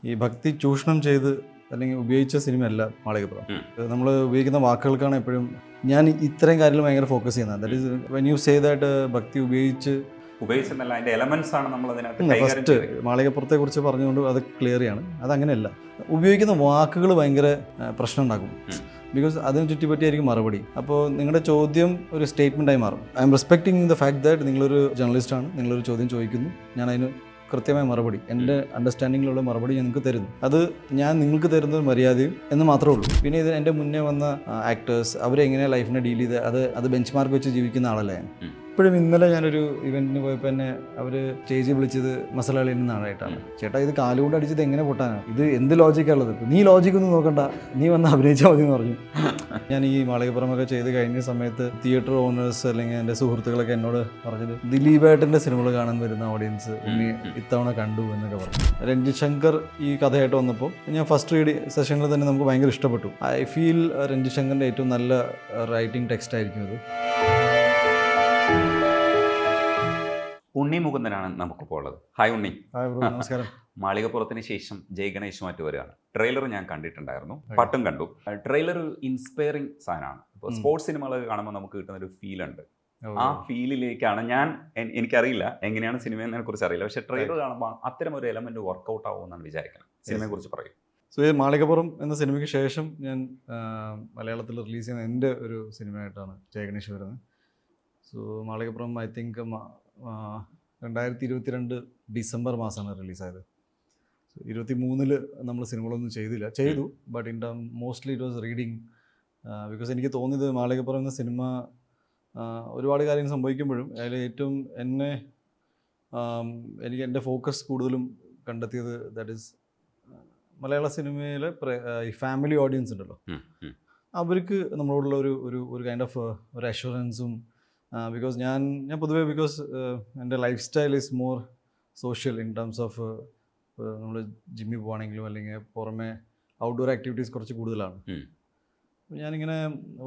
ഈ ഭക്തി ചൂഷണം ചെയ്ത് അല്ലെങ്കിൽ ഉപയോഗിച്ച സിനിമയല്ല മാളികപ്പുറം. നമ്മൾ ഉപയോഗിക്കുന്ന വാക്കുകൾക്കാണ് എപ്പോഴും ഞാൻ ഇത്രയും കാര്യങ്ങൾ ഭയങ്കര ഫോക്കസ് ചെയ്യുന്നത്. That is when you say that ഭക്തി ഉപയോഗിച്ചെന്നല്ല അതിന്റെ എലമെന്റ്സ് ആണ് നമ്മൾ അതിനകത്ത് ഫസ്റ്റ് മാളികപ്പുറത്തെ കുറിച്ച് പറഞ്ഞുകൊണ്ട് അത് ക്ലിയർ ചെയ്യാണ്. അതങ്ങനെയല്ല, ഉപയോഗിക്കുന്ന വാക്കുകൾ ഭയങ്കര പ്രശ്നം ഉണ്ടാക്കും. ബിക്കോസ് അതിനെ ചുറ്റിപ്പറ്റിയായിരിക്കും മറുപടി. അപ്പോൾ നിങ്ങളുടെ ചോദ്യം ഒരു സ്റ്റേറ്റ്മെൻറ്റായി മാറും. I am respecting the fact that നിങ്ങളൊരു ജേർണലിസ്റ്റാണ്, നിങ്ങളൊരു ചോദ്യം ചോദിക്കുന്നു, ഞാൻ അതിന് കൃത്യമായ മറുപടി, എൻ്റെ അണ്ടർസ്റ്റാൻഡിങ്ങിലുള്ള മറുപടി ഞാൻ നിങ്ങൾക്ക് തരുന്നു. അത് ഞാൻ നിങ്ങൾക്ക് തരുന്ന മര്യാദയും എന്ന് മാത്രമേ ഉള്ളൂ. പിന്നെ ഇത് എൻ്റെ മുന്നേ വന്ന ആക്ടേഴ്സ് അവരെങ്ങനെയാണ് ലൈഫിനെ ഡീൽ ചെയ്ത് അത് ബെഞ്ച് മാർക്ക് വെച്ച് ജീവിക്കുന്ന ആളല്ലേ ഞാൻ. ഇപ്പോഴും ഇന്നലെ ഞാനൊരു ഇവൻറ്റിന് പോയപ്പോൾ എന്നെ അവർ സ്റ്റേജിൽ വിളിച്ചത് മസാലകളിൽ നിന്നാണായിട്ടാണ്. ചേട്ടാ, ഇത് കാലുകൊണ്ട് അടിച്ചത് എങ്ങനെ പൊട്ടാനാണ്? ഇത് എന്ത് ലോജിക്കാണുള്ളത്? നീ ലോജിക്കൊന്നും നോക്കണ്ട, നീ വന്ന് അഭിനയിച്ചാൽ മതി എന്ന് പറഞ്ഞു. ഞാൻ ഈ മാളികപ്പുറമൊക്കെ ചെയ്ത് കഴിഞ്ഞ സമയത്ത് തിയേറ്റർ ഓണേഴ്സ് അല്ലെങ്കിൽ എൻ്റെ സുഹൃത്തുക്കളൊക്കെ എന്നോട് പറഞ്ഞത്, ദിലീപേട്ടൻ്റെ സിനിമകൾ കാണാൻ വരുന്ന ഓഡിയൻസ് ഇത്തവണ കണ്ടു എന്നൊക്കെ പറഞ്ഞു. രഞ്ജിത് ശങ്കർ ഈ കഥയായിട്ട് വന്നപ്പോൾ ഞാൻ ഫസ്റ്റ് റീഡ് സെഷനിൽ തന്നെ നമുക്ക് ഭയങ്കര ഇഷ്ടപ്പെട്ടു. ഐ ഫീൽ രഞ്ജിത് ശങ്കറിൻ്റെ ഏറ്റവും നല്ല റൈറ്റിംഗ് ടെക്സ്റ്റ് ആയിരിക്കും അത്. ഉണ്ണി മുകുന്ദനാണ് നമുക്കിപ്പോൾ ഉള്ളത്. ഹായ് ഉണ്ണി. നമസ്കാരം. മാളികപ്പുറത്തിന് ശേഷം ജയ് ഗണേഷ് മറ്റു വരികയാണ്. ട്രെയിലർ ഞാൻ കണ്ടിട്ടുണ്ടായിരുന്നു, പട്ടും കണ്ടു. ട്രെയിലർ ഒരു ഇൻസ്പയറിംഗ് സാധനമാണ്. ഇപ്പോൾ സ്പോർട്സ് സിനിമകൾ കാണുമ്പോൾ നമുക്ക് കിട്ടുന്ന ഒരു ഫീൽ ഉണ്ട്. ആ ഫീലിലേക്കാണ് എനിക്കറിയില്ല എങ്ങനെയാണ് സിനിമയെ കുറിച്ച് അറിയില്ല, പക്ഷെ ട്രെയിലർ കാണുമ്പോൾ അത്തരം ഒരു എലമെന്റ് വർക്കൗട്ട് ആവുമെന്നാണ് വിചാരിക്കുന്നത്. സിനിമയെ കുറിച്ച് പറയും. സോ ഈ മാളികപ്പുറം എന്ന സിനിമയ്ക്ക് ശേഷം ഞാൻ മലയാളത്തിൽ റിലീസ് ചെയ്യുന്ന എൻ്റെ ഒരു സിനിമയായിട്ടാണ് ജയ ഗണേഷ് വരുന്നത്. So Malikappuram I think 2022 December മാസമാണ് റിലീസായത്. 23 നമ്മൾ സിനിമകളൊന്നും ചെയ്തു, but in mostly it was reading. Because എനിക്ക് തോന്നിയത് മാളികപ്പുറം എന്ന സിനിമ ഒരുപാട് കാര്യങ്ങൾ സംഭവിക്കുമ്പോഴും അതിൽ ഏറ്റവും എനിക്ക് എൻ്റെ ഫോക്കസ് കൂടുതലും കണ്ടെത്തിയത് ദാറ്റ് ഈസ് മലയാള സിനിമയിലെ ഈ ഫാമിലി ഓഡിയൻസ് ഉണ്ടല്ലോ, അവർക്ക് നമ്മളോടുള്ള ഒരു കൈൻഡ് ഓഫ് ഒരു അഷുറൻസും. ബിക്കോസ് ഞാൻ പൊതുവേ എൻ്റെ life style is more social in terms of നമ്മൾ ജിമ്മിൽ പോവുകയാണെങ്കിലും അല്ലെങ്കിൽ പുറമെ ഔട്ട്ഡോർ ആക്ടിവിറ്റീസ് കുറച്ച് കൂടുതലാണ്. ഞാനിങ്ങനെ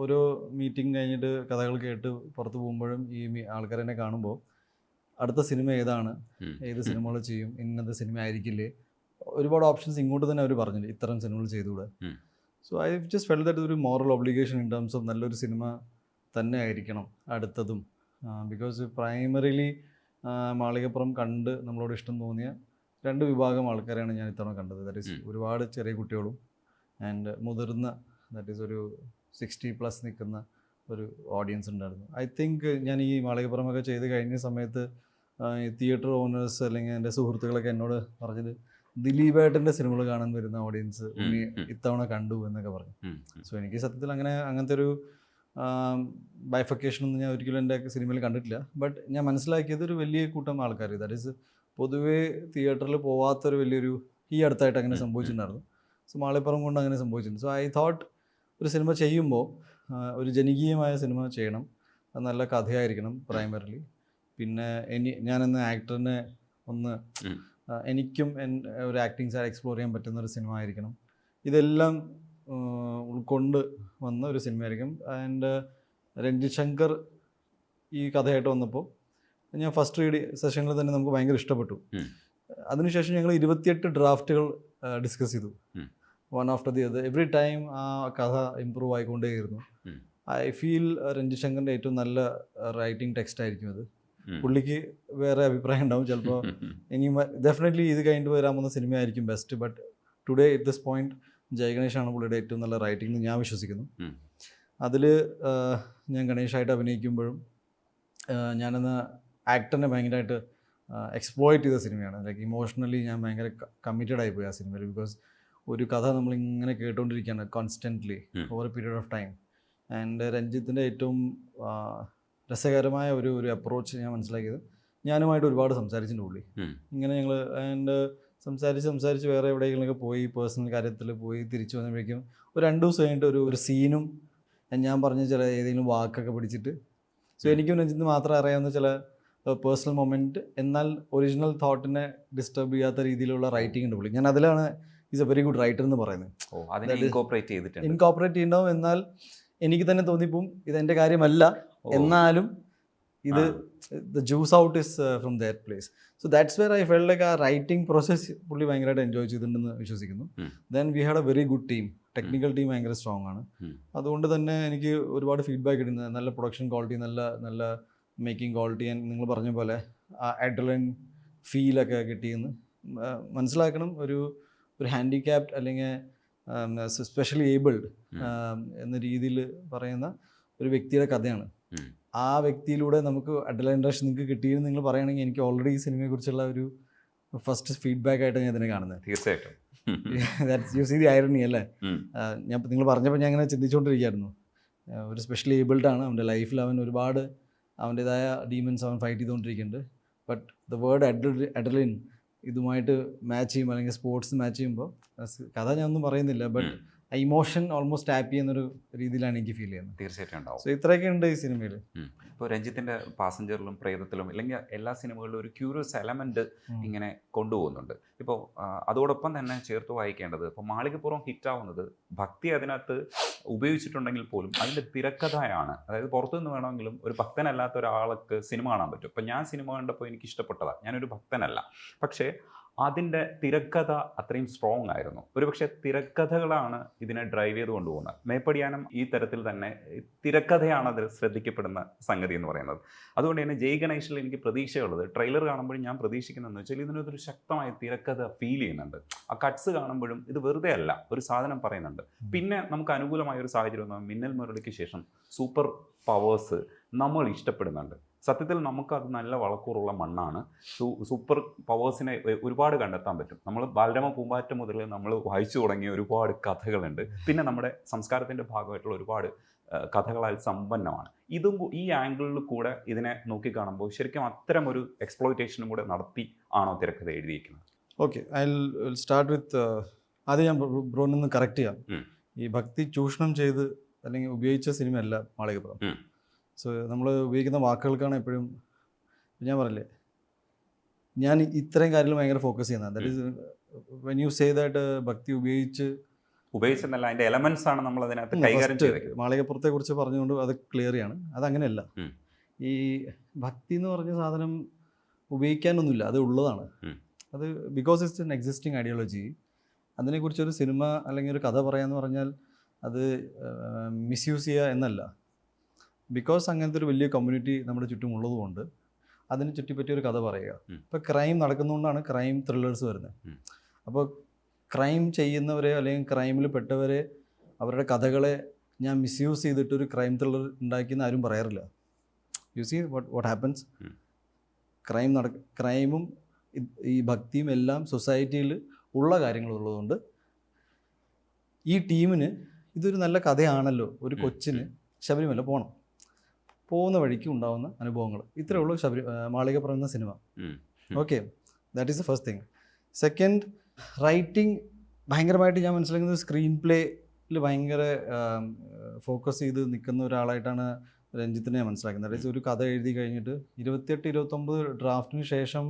ഓരോ മീറ്റിംഗ് കഴിഞ്ഞിട്ട് കഥകൾ കേട്ട് പുറത്ത് പോകുമ്പോഴും ഈ ആൾക്കാരെന്നെ കാണുമ്പോൾ അടുത്ത സിനിമ ഏതാണ്, ഏത് സിനിമകൾ ചെയ്യും, ഇന്നത്തെ സിനിമ ആയിരിക്കില്ലേ, ഒരുപാട് ഓപ്ഷൻസ് ഇങ്ങോട്ട് തന്നെ അവർ പറഞ്ഞില്ല, ഇത്തരം സിനിമകൾ ചെയ്തുകൂടെ. So I just felt that ഒരു moral obligation in terms of നല്ലൊരു സിനിമ തന്നെ ആയിരിക്കണം അടുത്തതും. ബിക്കോസ് പ്രൈമറിലി മാളികപ്പുറം കണ്ട് നമ്മളോട് ഇഷ്ടം തോന്നിയ 2 വിഭാഗം ആൾക്കാരെയാണ് ഞാൻ ഇത്തവണ കണ്ടത്. ദാറ്റ് ഈസ് ഒരുപാട് ചെറിയ കുട്ടികളും ആൻഡ് മുതിർന്ന ദാറ്റ് ഈസ് ഒരു 60+ നിൽക്കുന്ന ഒരു ഓഡിയൻസ് ഉണ്ടായിരുന്നു. ഐ തിങ്ക് ഞാൻ ഈ മാളികപ്പുറമൊക്കെ ചെയ്ത് കഴിഞ്ഞ സമയത്ത് തിയേറ്റർ ഓണേഴ്സ് അല്ലെങ്കിൽ എൻ്റെ സുഹൃത്തുക്കളൊക്കെ എന്നോട് പറഞ്ഞത്, ദിലീപേട്ടൻ്റെ സിനിമകൾ കാണാൻ വരുന്ന ഓഡിയൻസ് ഇത്തവണ കണ്ടു എന്നൊക്കെ പറഞ്ഞു. സോ എനിക്ക് സത്യത്തിൽ അങ്ങനത്തെ ഒരു ബൈഫക്കേഷനൊന്നും ഞാൻ ഒരിക്കലും എൻ്റെ സിനിമയിൽ കണ്ടിട്ടില്ല. ബട്ട് ഞാൻ മനസ്സിലാക്കിയത് ഒരു വലിയ കൂട്ടം ആൾക്കാർ, ദാറ്റ് ഈസ് പൊതുവേ തിയേറ്ററിൽ പോവാത്തൊരു വലിയൊരു ഈ അടുത്തായിട്ട് അങ്ങനെ സംഭവിച്ചിട്ടുണ്ടായിരുന്നു. സോ മാളികപ്പുറം കൊണ്ട് അങ്ങനെ സംഭവിച്ചിട്ടുണ്ട്. സോ ഐ തോട്ട് ഒരു സിനിമ ചെയ്യുമ്പോൾ ഒരു ജനകീയമായ സിനിമ ചെയ്യണം, അത് നല്ല കഥയായിരിക്കണം പ്രൈമറിലി. പിന്നെ ഞാനെന്ന ആക്ടറിനെ ഒന്ന് എനിക്കും ഒരു ആക്ടിങ് സൈഡ് എക്സ്പ്ലോർ ചെയ്യാൻ പറ്റുന്ന ഒരു സിനിമ ആയിരിക്കണം. ഇതെല്ലാം ഉൾക്കൊണ്ട് വന്ന ഒരു സിനിമയായിരിക്കും. ആൻഡ് രഞ്ജിത് ശങ്കർ ഈ കഥയായിട്ട് വന്നപ്പോൾ ഞാൻ ഫസ്റ്റ് റീഡ് സെഷനിൽ തന്നെ നമുക്ക് ഭയങ്കര ഇഷ്ടപ്പെട്ടു. അതിനുശേഷം ഞങ്ങൾ 28 ഡ്രാഫ്റ്റുകൾ ഡിസ്കസ് ചെയ്തു, one after the other. Every time ആ കഥ ഇമ്പ്രൂവ് ആയിക്കൊണ്ടേയിരുന്നു. ഐ ഫീൽ രഞ്ജിത് ശങ്കറിൻ്റെ ഏറ്റവും നല്ല റൈറ്റിംഗ് ടെക്സ്റ്റ് ആയിരിക്കും അത്. പുള്ളിക്ക് വേറെ അഭിപ്രായം ഉണ്ടാവും ചിലപ്പോൾ. ഇനി ഡെഫിനറ്റ്ലി ഇത് കഴിഞ്ഞിട്ട് വരാൻ പോകുന്ന സിനിമയായിരിക്കും best. But today at this point Jai ഗണേഷാണ് പുള്ളിയുടെ ഏറ്റവും നല്ല റൈറ്റിംഗ് എന്ന് ഞാൻ വിശ്വസിക്കുന്നു. അതിൽ ഞാൻ ഗണേഷായിട്ട് അഭിനയിക്കുമ്പോഴും ഞാനെന്ന ആക്ടറിനെ ഭയങ്കരമായിട്ട് എക്സ്പ്ലോയിറ്റ് ചെയ്ത സിനിമയാണ്. ലൈക്ക് ഇമോഷണലി ഞാൻ ഭയങ്കര കമ്മിറ്റഡ് ആയിപ്പോയി ആ സിനിമയിൽ. ബിക്കോസ് ഒരു കഥ നമ്മളിങ്ങനെ കേട്ടുകൊണ്ടിരിക്കുകയാണ് constantly over a period of time. And രഞ്ജിത്തിൻ്റെ ഏറ്റവും രസകരമായ ഒരു അപ്രോച്ച് ഞാൻ മനസ്സിലാക്കിയത്, ഞാനുമായിട്ട് ഒരുപാട് സംസാരിച്ചിട്ടുണ്ട് പുള്ളി. ഇങ്ങനെ ഞങ്ങൾ ആൻഡ് സംസാരിച്ച് വേറെ എവിടെയെങ്കിലുമൊക്കെ പോയി പേഴ്സണൽ കാര്യത്തിൽ പോയി തിരിച്ചു വന്നപ്പോഴേക്കും ഒരു 2 ദിവസം കഴിഞ്ഞിട്ട് ഒരു സീനും ഞാൻ പറഞ്ഞ ചില ഏതെങ്കിലും വാക്കൊക്കെ പിടിച്ചിട്ട്, സോ എനിക്കും രഞ്ജിത്തിന് മാത്രം അറിയാവുന്ന ചില പേഴ്സണൽ മൊമെൻറ്റ്, എന്നാൽ ഒറിജിനൽ തോട്ടിനെ ഡിസ്റ്റർബ് ചെയ്യാത്ത രീതിയിലുള്ള റൈറ്റിംഗ് ഉണ്ട് പുള്ളി. ഞാൻ അതിലാണ് is a very good writer എന്ന് പറയുന്നത്. ഇൻകോപ്പറേറ്റ് ചെയ്യണ്ടാവും. എന്നാൽ എനിക്ക് തന്നെ തോന്നിപ്പോവും ഇതെൻ്റെ കാര്യമല്ല, എന്നാലും ഇത് the juice out is from their place. So that's where I felt like ആ റൈറ്റിംഗ് പ്രോസസ്സ് പുള്ളി ഭയങ്കരമായിട്ട് എൻജോയ് ചെയ്തിട്ടുണ്ടെന്ന് വിശ്വസിക്കുന്നു. Then we had a very good team. Technical team ഭയങ്കര സ്ട്രോങ് ആണ്. അതുകൊണ്ട് തന്നെ എനിക്ക് ഒരുപാട് ഫീഡ്ബാക്ക് കിട്ടുന്നത് നല്ല പ്രൊഡക്ഷൻ ക്വാളിറ്റി, നല്ല നല്ല മേക്കിംഗ് ക്വാളിറ്റി, ആൻഡ് നിങ്ങൾ പറഞ്ഞ പോലെ ആ അഡ്രിനലിൻ ഫീലൊക്കെ കിട്ടിയെന്ന് മനസ്സിലാക്കണം. ഒരു ഹാൻഡിക്യാപ്ഡ് അല്ലെങ്കിൽ സ്പെഷ്യലി ഏബിൾഡ് എന്ന രീതിയിൽ പറയുന്ന ഒരു വ്യക്തിയുടെ കഥയാണ്. ആ വ്യക്തിയിലൂടെ നമുക്ക് അഡ്രിനലിൻ റഷ് നിങ്ങൾക്ക് കിട്ടിയെന്ന് നിങ്ങൾ പറയുകയാണെങ്കിൽ എനിക്ക് ഓൾറെഡി ഈ സിനിമയെക്കുറിച്ചുള്ള ഒരു ഫസ്റ്റ് ഫീഡ്ബാക്ക് ആയിട്ട് ഞാൻ ഇതിനെ കാണുന്നത്. തീർച്ചയായിട്ടും യു സീ ദി ഐറണി അല്ലേ? ഞാൻ നിങ്ങൾ പറഞ്ഞപ്പോൾ ഞാൻ അങ്ങനെ ചിന്തിച്ചുകൊണ്ടിരിക്കുകയായിരുന്നു. ഒരു സ്പെഷ്യലി ഏബിൾഡ് ആണ്, അവൻ്റെ ലൈഫിൽ അവൻ ഒരുപാട് അവൻ്റെതായ ഡീമൻസ് അവൻ ഫൈറ്റ് ചെയ്തുകൊണ്ടിരിക്കുന്നുണ്ട്. ബട്ട് ദ വേർഡ് അഡ്രിനലിൻ ഇതുമായിട്ട് മാച്ച് ചെയ്യുമ്പോൾ അല്ലെങ്കിൽ സ്പോർട്സ് മാച്ച് ചെയ്യുമ്പോൾ കഥ ഞാനൊന്നും പറയുന്നില്ല, ബട്ട് ഇമോഷൻ ഓൾമോസ്റ്റ് ടാപ്പ് ചെയ്യുന്നൊരു രീതിയിലാണ് എനിക്ക് ഫീൽ ചെയ്യുന്നത്. തീർച്ചയായിട്ടും ഉണ്ടാവും. സോ ഇത്രയൊക്കെ ഉണ്ട് ഈ സിനിമയിൽ. ഇപ്പോൾ രഞ്ജിത്തിൻ്റെ പാസഞ്ചറിലും പ്രേതത്തിലും അല്ലെങ്കിൽ എല്ലാ സിനിമകളിലും ഒരു ക്യൂരിയസ് എലമെൻറ്റ് ഇങ്ങനെ കൊണ്ടുപോകുന്നുണ്ട്. ഇപ്പോൾ അതോടൊപ്പം തന്നെ ചേർത്ത് വായിക്കേണ്ടത്, ഇപ്പോൾ മാളികപ്പുറം ഹിറ്റാവുന്നത് ഭക്തി അതിനകത്ത് ഉപയോഗിച്ചിട്ടുണ്ടെങ്കിൽ പോലും അതിൻ്റെ തിരക്കഥയാണ്. അതായത് പുറത്തുനിന്ന് വേണമെങ്കിലും ഒരു ഭക്തനല്ലാത്ത ഒരാൾക്ക് സിനിമ കാണാൻ പറ്റും. ഇപ്പം ഞാൻ സിനിമ കണ്ടപ്പോൾ എനിക്ക് ഇഷ്ടപ്പെട്ടതാണ്, ഞാനൊരു ഭക്തനല്ല, പക്ഷേ അതിൻ്റെ തിരക്കഥ അത്രയും സ്ട്രോങ് ആയിരുന്നു. ഒരുപക്ഷെ തിരക്കഥകളാണ് ഇതിനെ ഡ്രൈവ് ചെയ്ത് കൊണ്ടുപോകുന്നത്. മേപ്പടിയാനം ഈ തരത്തിൽ തന്നെ തിരക്കഥയാണ് അതിൽ ശ്രദ്ധിക്കപ്പെടുന്ന സംഗതി എന്ന് പറയുന്നത്. അതുകൊണ്ട് തന്നെ ജയ് ഗണേഷിൽ എനിക്ക് പ്രതീക്ഷയുള്ളത്, ട്രെയിലർ കാണുമ്പോഴും ഞാൻ പ്രതീക്ഷിക്കുന്നതെന്ന് വെച്ചാൽ ഇതിനൊരു ശക്തമായ തിരക്കഥ ഫീൽ ചെയ്യുന്നുണ്ട്. ആ കട്ട്സ് കാണുമ്പോഴും ഇത് വെറുതെ അല്ല, ഒരു സാധനം പറയുന്നുണ്ട്. പിന്നെ നമുക്ക് അനുകൂലമായ ഒരു സാഹചര്യം മിന്നൽ മുരളിക്ക് ശേഷം സൂപ്പർ പവേഴ്സ് നമ്മൾ ഇഷ്ടപ്പെടുന്നുണ്ട്. സത്യത്തിൽ നമുക്കത് നല്ല വളക്കൂറുള്ള മണ്ണാണ്. സൂപ്പർ പവേഴ്സിനെ ഒരുപാട് കണ്ടെത്താൻ പറ്റും. നമ്മൾ ബാലരമ പൂമ്പാറ്റ മുതൽ നമ്മൾ വായിച്ചു തുടങ്ങിയ ഒരുപാട് കഥകളുണ്ട്. പിന്നെ നമ്മുടെ സംസ്കാരത്തിൻ്റെ ഭാഗമായിട്ടുള്ള ഒരുപാട് കഥകളാൽ സമ്പന്നമാണ്. ഇതും ഈ ആംഗിളിൽ കൂടെ ഇതിനെ നോക്കിക്കാണുമ്പോൾ ശരിക്കും അത്തരം ഒരു എക്സ്പ്ലോയിറ്റേഷനും കൂടെ നടത്തി ആണോ തിരക്കഥ എഴുതിയിരിക്കുന്നത്? Okay, I will start with ആദ്യം ഞാൻ ബ്രോനൊന്ന് കറക്റ്റ് ചെയ്യാം. ഈ ഭക്തി ചൂഷണം ചെയ്ത് അല്ലെങ്കിൽ ഉപയോഗിച്ച സിനിമയല്ല മാളികപ്പുറം. സോ നമ്മൾ ഉപയോഗിക്കുന്ന വാക്കുകൾക്കാണ് എപ്പോഴും, ഞാൻ പറയില്ലേ, ഞാൻ ഇത്രയും കാര്യങ്ങൾ ഭയങ്കര ഫോക്കസ് ചെയ്യുന്നത്. That is when you say that ഭക്തി ഉപയോഗിച്ചെന്നല്ല, അതിൻ്റെ എലമെന്റ്സ് ആണ് നമ്മൾ അതിനകത്ത് കൈകാര്യം ചെയ്തത്. മാളികപ്പുറത്തെ കുറിച്ച് പറഞ്ഞുകൊണ്ട് അത് ക്ലിയർ ചെയ്യാണ്. അതങ്ങനെയല്ല. ഈ ഭക്തി എന്ന് പറഞ്ഞ സാധനം ഉപയോഗിക്കാനൊന്നുമില്ല, അത് ഉള്ളതാണ്. അത് because it's an existing ideology. അതിനെക്കുറിച്ചൊരു സിനിമ അല്ലെങ്കിൽ ഒരു കഥ പറയാമെന്ന് പറഞ്ഞാൽ അത് മിസ്യൂസ് ചെയ്യുക എന്നല്ല. ബിക്കോസ് അങ്ങനത്തെ ഒരു വലിയ കമ്മ്യൂണിറ്റി നമ്മുടെ ചുറ്റും ഉള്ളതുകൊണ്ട് അതിനെ ചുറ്റിപ്പറ്റിയൊരു കഥ പറയുക. ഇപ്പോൾ ക്രൈം നടക്കുന്നതുകൊണ്ടാണ് ക്രൈം ത്രില്ലേഴ്സ് വരുന്നത്. അപ്പോൾ ക്രൈം ചെയ്യുന്നവരെ അല്ലെങ്കിൽ ക്രൈമിൽ പെട്ടവരെ അവരുടെ കഥകളെ ഞാൻ മിസ്യൂസ് ചെയ്തിട്ടൊരു ക്രൈം ത്രില്ലർ ഉണ്ടാക്കിയെന്ന് ആരും പറയാറില്ല. You see what happens. ക്രൈമും ഈ ഭക്തിയും എല്ലാം സൊസൈറ്റിയിൽ ഉള്ള കാര്യങ്ങളുള്ളതുകൊണ്ട് ഈ ടീമിന് ഇതൊരു നല്ല കഥയാണല്ലോ, ഒരു കൊച്ചിന് ശബരിമല പോകണം, പോകുന്ന വഴിക്ക് ഉണ്ടാകുന്ന അനുഭവങ്ങൾ, ഇത്രയേ ഉള്ളൂ മാളികപ്പുറം എന്ന cinema. Okay, that is the first thing. Second, writing ഭയങ്കരമായിട്ട് ഞാൻ മനസ്സിലാക്കുന്നത് സ്ക്രീൻ പ്ലേയിൽ ഭയങ്കര ഫോക്കസ് ചെയ്ത് നിൽക്കുന്ന ഒരാളായിട്ടാണ് രഞ്ജിത്തിനെ ഞാൻ മനസ്സിലാക്കുന്നത്. അതായത് ഒരു കഥ എഴുതി കഴിഞ്ഞിട്ട് 28-29 ഡ്രാഫ്റ്റിന് ശേഷം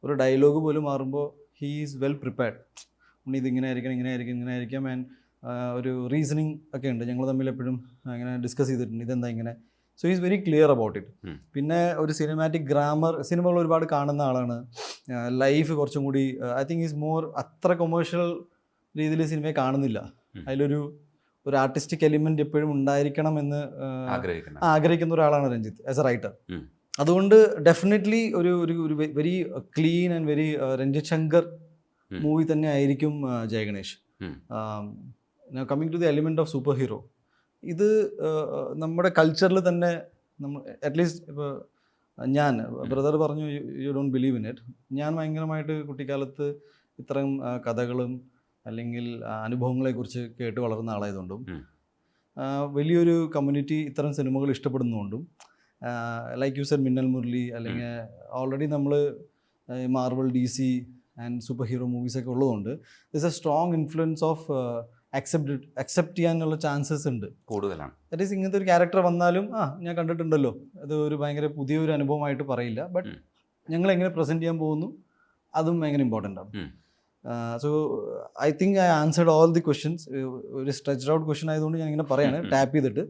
ഒരു ഡയലോഗ് പോലും മാറുമ്പോൾ ഹീ ഈസ് വെൽ പ്രിപ്പയർഡ്. ഇതിങ്ങനെ ആയിരിക്കണം, ഇങ്ങനെ ആയിരിക്കും, ഇങ്ങനെ ആയിരിക്കാം. ആൻഡ് ഒരു റീസണിങ് ഒക്കെ ഉണ്ട്, ഞങ്ങൾ തമ്മിൽ എപ്പോഴും അങ്ങനെ ഡിസ്കസ് ചെയ്തിട്ടുണ്ട്, ഇതെന്താ ഇങ്ങനെ. So is very clear about it. പിന്നെ ഒരു സിനിമാറ്റിക് ഗ്രാമർ, സിനിമകൾ ഒരുപാട് കാണുന്ന ആളാണ്. ലൈഫ് കുറച്ചും കൂടി ഐ തിങ്ക് ഈസ് മോർ, അത്ര കൊമേഴ്ഷ്യൽ രീതിയിൽ സിനിമയെ കാണുന്നില്ല. അതിലൊരു ആർട്ടിസ്റ്റിക് എലിമെന്റ് എപ്പോഴും ഉണ്ടായിരിക്കണം എന്ന് ആഗ്രഹിക്കുന്ന ഒരാളാണ് രഞ്ജിത്ത് ആസ് എ റൈറ്റർ. അതുകൊണ്ട് ഡെഫിനറ്റ്ലി ഒരു very clean and very Ranjith Shankar movie തന്നെ ആയിരിക്കും Jaya Ganesh. Coming to the element of super hero, ഇത് നമ്മുടെ കൾച്ചറിൽ തന്നെ നമ്മൾ അറ്റ്ലീസ്റ്റ് ഇപ്പോൾ ഞാൻ, ബ്രദർ പറഞ്ഞു you don't believe in it, ഞാൻ ഭയങ്കരമായിട്ട് കുട്ടിക്കാലത്ത് ഇത്തരം കഥകളും അല്ലെങ്കിൽ അനുഭവങ്ങളെക്കുറിച്ച് കേട്ട് വളർന്ന ആളായതുകൊണ്ടും വലിയൊരു കമ്മ്യൂണിറ്റി ഇത്തരം സിനിമകൾ ഇഷ്ടപ്പെടുന്നതുകൊണ്ടും, like you said Minnal Murali, അല്ലെങ്കിൽ ഓൾറെഡി നമ്മൾ Marvel, DC and super hero മൂവീസൊക്കെ ഉള്ളതുകൊണ്ട് this a strong influence of accept ചെയ്യാനുള്ള ചാൻസസ് ഉണ്ട്, കൂടുതലാണ്. ദാറ്റ് ഈസ് ഇങ്ങനത്തെ ഒരു ക്യാരക്ടർ വന്നാലും ഞാൻ കണ്ടിട്ടുണ്ടല്ലോ, അത് ഒരു ഭയങ്കര പുതിയൊരു അനുഭവമായിട്ട് പറയില്ല, ബട്ട് ഞങ്ങൾ എങ്ങനെ പ്രസൻറ്റ് ചെയ്യാൻ പോകുന്നു അതും ഭയങ്കര ഇമ്പോർട്ടൻ്റ് ആണ്. So I think I answered all the questions. ഒരു സ്ട്രെച്ച്ഡ് ഔട്ട് ക്വസ്റ്റ്യൻ ആയതുകൊണ്ട് ഞാൻ ഇങ്ങനെ പറയാണ് ടാപ്പ് ചെയ്തിട്ട്.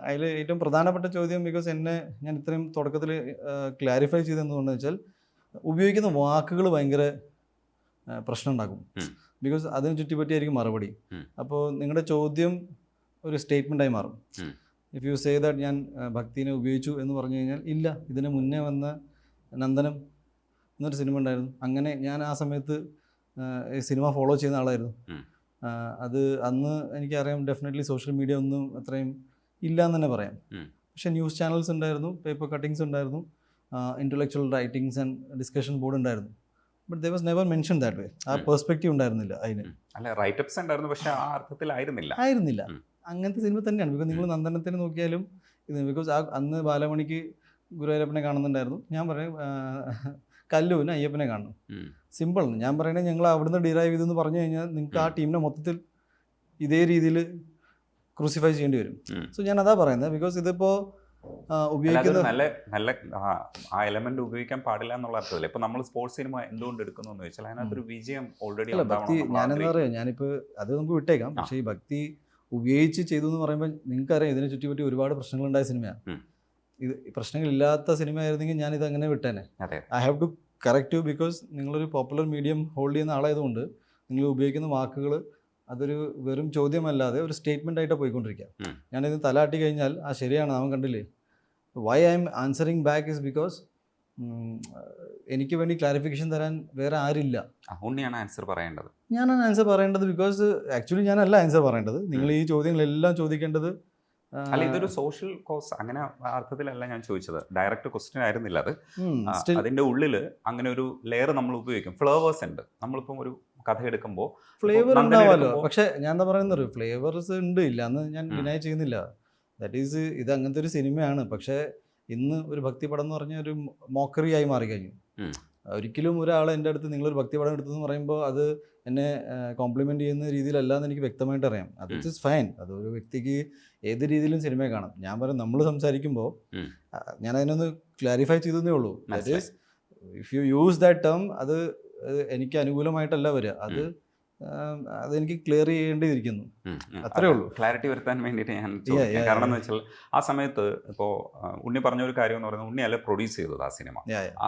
അതിൽ ഏറ്റവും പ്രധാനപ്പെട്ട ചോദ്യം, ബിക്കോസ് എന്നെ ഞാൻ ഇത്രയും തുടക്കത്തിൽ ക്ലാരിഫൈ ചെയ്തെന്തുകൊണ്ടെന്ന് വെച്ചാൽ ഉപയോഗിക്കുന്ന വാക്കുകൾ ഭയങ്കര പ്രശ്നം ഉണ്ടാക്കും. ബിക്കോസ് അതിനെ ചുറ്റിപ്പറ്റിയായിരിക്കും മറുപടി. അപ്പോൾ നിങ്ങളുടെ ചോദ്യം ഒരു സ്റ്റേറ്റ്മെൻറ്റായി മാറും. ഇഫ് യു സേ ദാറ്റ് ഞാൻ ഭക്തിനെ ഉപയോഗിച്ചു എന്ന് പറഞ്ഞു കഴിഞ്ഞാൽ, ഇല്ല, ഇതിന് മുന്നേ വന്ന നന്ദനം എന്നൊരു സിനിമ ഉണ്ടായിരുന്നു, അങ്ങനെ ഞാൻ ആ സമയത്ത് സിനിമ ഫോളോ ചെയ്യുന്ന ആളായിരുന്നു. അത് അന്ന് എനിക്കറിയാം ഡെഫിനറ്റ്ലി സോഷ്യൽ മീഡിയ ഒന്നും അത്രയും ഇല്ല എന്ന് തന്നെ പറയാം. പക്ഷേ ന്യൂസ് ചാനൽസ് ഉണ്ടായിരുന്നു, പേപ്പർ കട്ടിങ്സ് ഉണ്ടായിരുന്നു, intellectual writings and discussion board ഉണ്ടായിരുന്നു. But they was never mention that way. ആ പെർസ്പെക്റ്റീവ് ഉണ്ടായിരുന്നില്ല അതിന്. അല്ല, റൈറ്റപ്സ് ഉണ്ടായിരുന്നു, പക്ഷേ ആ അർത്ഥത്തിലായിരുന്നില്ല. അങ്ങനത്തെ സിനിമ തന്നെയാണ്. ബിക്കോസ് നിങ്ങൾ നന്ദനത്തിന് നോക്കിയാലും ഇത്, ബിക്കോസ് അന്ന് ബാലമണിക്ക് ഗുരുവായൂരപ്പനെ കാണുന്നുണ്ടായിരുന്നു, ഞാൻ പറയും കല്ലുവിന് അയ്യപ്പനെ കാണണം. സിമ്പിൾ. ഞാൻ പറയണേ ഞങ്ങൾ അവിടുന്ന് ഡിറൈവ് ചെയ്തെന്ന് പറഞ്ഞു കഴിഞ്ഞാൽ നിങ്ങൾക്ക് ആ ടീമിനെ മൊത്തത്തിൽ ഇതേ രീതിയിൽ ക്രൂസിഫൈ ചെയ്യേണ്ടി വരും. സോ ഞാൻ അതാ പറയുന്നത്. ബിക്കോസ് ഇതിപ്പോൾ ഉപയോഗിക്കുന്ന നല്ല ആ എലമെന്റ് ഉപയോഗിക്കാൻ പാടില്ല എന്നുള്ള അർത്ഥത്തില്ല. ഇപ്പൊ നമ്മൾ സ്പോർട്സ് സിനിമ എന്തുകൊണ്ട് എടുക്കുന്നു എന്ന് വെച്ചാൽ അതിനകത്തൊരു വിജയം ഓൾറെഡി. ഭക്തി ഞാനെന്താ പറയാ, ഞാനിപ്പോൾ അത് നമുക്ക് വിട്ടേക്കാം. പക്ഷേ ഈ ഭക്തി ഉപയോഗിച്ച് ചെയ്തു എന്ന് പറയുമ്പോൾ നിങ്ങൾക്കറിയാം ഇതിനെ ചുറ്റിപ്പറ്റി ഒരുപാട് പ്രശ്നങ്ങളുണ്ടായ സിനിമയാണ്. ഇത് പ്രശ്നങ്ങളില്ലാത്ത സിനിമ ആയിരുന്നെങ്കിൽ ഞാനിത് അങ്ങനെ വിട്ടേനെ. I have to correct you, because നിങ്ങളൊരു പോപ്പുലർ മീഡിയം ഹോൾഡ് ചെയ്യുന്ന ആളായതുകൊണ്ട് നിങ്ങൾ ഉപയോഗിക്കുന്ന വാക്കുകൾ അതൊരു വെറും ചോദ്യമല്ലാതെ ഒരു സ്റ്റേറ്റ്മെൻ്റ് ആയിട്ടാണ് പോയിക്കൊണ്ടിരിക്കുക. ഞാനിത് തലാട്ടി കഴിഞ്ഞാൽ ശരിയാണ്, അവൻ കണ്ടില്ലേ. Why I am answering back is because എനിക്ക് വേണ്ടി ക്ലാരിഫിക്കേഷൻ തരാൻ വേറെ ആരില്ല. ഉണ്ണിയാണ് ആൻസർ പറയേണ്ടത്. ഞാനാണ് ആൻസർ പറയേണ്ടത്. ബിക്കോസ് ആക്ച്വലി ഞാനല്ല ആൻസർ പറയേണ്ടത്. നിങ്ങൾ ഈ ചോദ്യങ്ങളെല്ലാം ചോദിക്കേണ്ടത്. അല്ല, ഇതൊരു സോഷ്യൽ കോസ് അങ്ങനെ അർത്ഥത്തിലല്ല ഞാൻ ചോദിച്ചത്. ഡയറക്റ്റ് ക്വസ്റ്റ്യൻ ആയിരുന്നില്ല അത്. അതിന്റെ ഉള്ളിൽ അങ്ങനെ ഒരു ലെയർ നമ്മൾ ഉപയോഗിക്കും. ഫ്ലേവേഴ്സ് ഉണ്ട്. നമ്മളിപ്പം ഒരു കഥ എടുക്കുമ്പോൾ ഫ്ലേവർ ഉണ്ടാവുമല്ലോ. പക്ഷെ ഞാൻ എന്താ പറയുന്നത്, ഫ്ലേവേഴ്സ് ഉണ്ട്, ഇല്ല എന്ന് ഞാൻ ഡിനൈ ചെയ്യുന്നില്ല. ദാറ്റ് ഈസ്, ഇത് അങ്ങനത്തെ ഒരു സിനിമയാണ്. പക്ഷേ ഇന്ന് ഒരു ഭക്തിപടം എന്ന് പറഞ്ഞാൽ ഒരു മോക്കറി ആയി മാറിക്കഴിഞ്ഞു. ഒരിക്കലും ഒരാൾ എൻ്റെ അടുത്ത് നിങ്ങളൊരു ഭക്തിപടം എടുത്തെന്ന് പറയുമ്പോൾ അത് എന്നെ കോംപ്ലിമെൻ്റ് ചെയ്യുന്ന രീതിയിലല്ല എന്ന് എനിക്ക് വ്യക്തമായിട്ട് അറിയാം. അത് ഇറ്റ് ഇസ് ഫൈൻ. അതൊരു വ്യക്തിക്ക് ഏത് രീതിയിലും സിനിമയെ കാണാം. ഞാൻ പറയും, നമ്മൾ സംസാരിക്കുമ്പോൾ ഞാൻ അതിനൊന്ന് ക്ലാരിഫൈ ചെയ്തതേ ഉള്ളൂ. That is, if you use that term, അത് എനിക്ക് അനുകൂലമായിട്ടല്ല വരിക. അതെനിക്ക് ക്ലിയർ ചെയ്യേണ്ടിയിരിക്കുന്നു. അത്രേ ഉള്ളൂ. ക്ലാരിറ്റി വരുത്താൻ വേണ്ടിയിട്ട് ഞാൻ ചോദിക്കാം. കാരണം എന്ന് വെച്ചാൽ ആ സമയത്ത് ഇപ്പോൾ ഉണ്ണി പറഞ്ഞ ഒരു കാര്യം എന്ന് പറയുന്നത്, ഉണ്ണിയല്ല പ്രൊഡ്യൂസ് ചെയ്തത് ആ സിനിമ.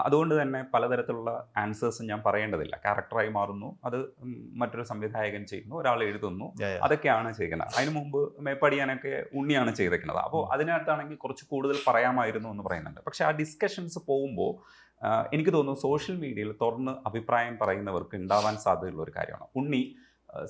അതുകൊണ്ട് തന്നെ പലതരത്തിലുള്ള ആൻസേഴ്സും ഞാൻ പറയേണ്ടതില്ല. ക്യാരക്ടറായി മാറുന്നു, അത് മറ്റൊരു സംവിധായകൻ ചെയ്യുന്നു, ഒരാൾ എഴുതുന്നു, അതൊക്കെയാണ് ചെയ്യുന്നത്. അതിന് മുമ്പ് മേപ്പടിയാനൊക്കെ ഉണ്ണിയാണ് ചെയ്തേക്കുന്നത്. അപ്പോൾ അതിനകത്താണെങ്കിൽ കുറച്ച് കൂടുതൽ പറയാമായിരുന്നു എന്ന് പറയുന്നുണ്ട്. പക്ഷേ ആ ഡിസ്കഷൻസ് പോകുമ്പോൾ എനിക്ക് തോന്നുന്നു സോഷ്യൽ മീഡിയയിൽ തുറന്ന് അഭിപ്രായം പറയുന്നവർക്ക് ഉണ്ടാവാൻ സാധ്യതയുള്ള ഒരു കാര്യമാണ്. ഉണ്ണി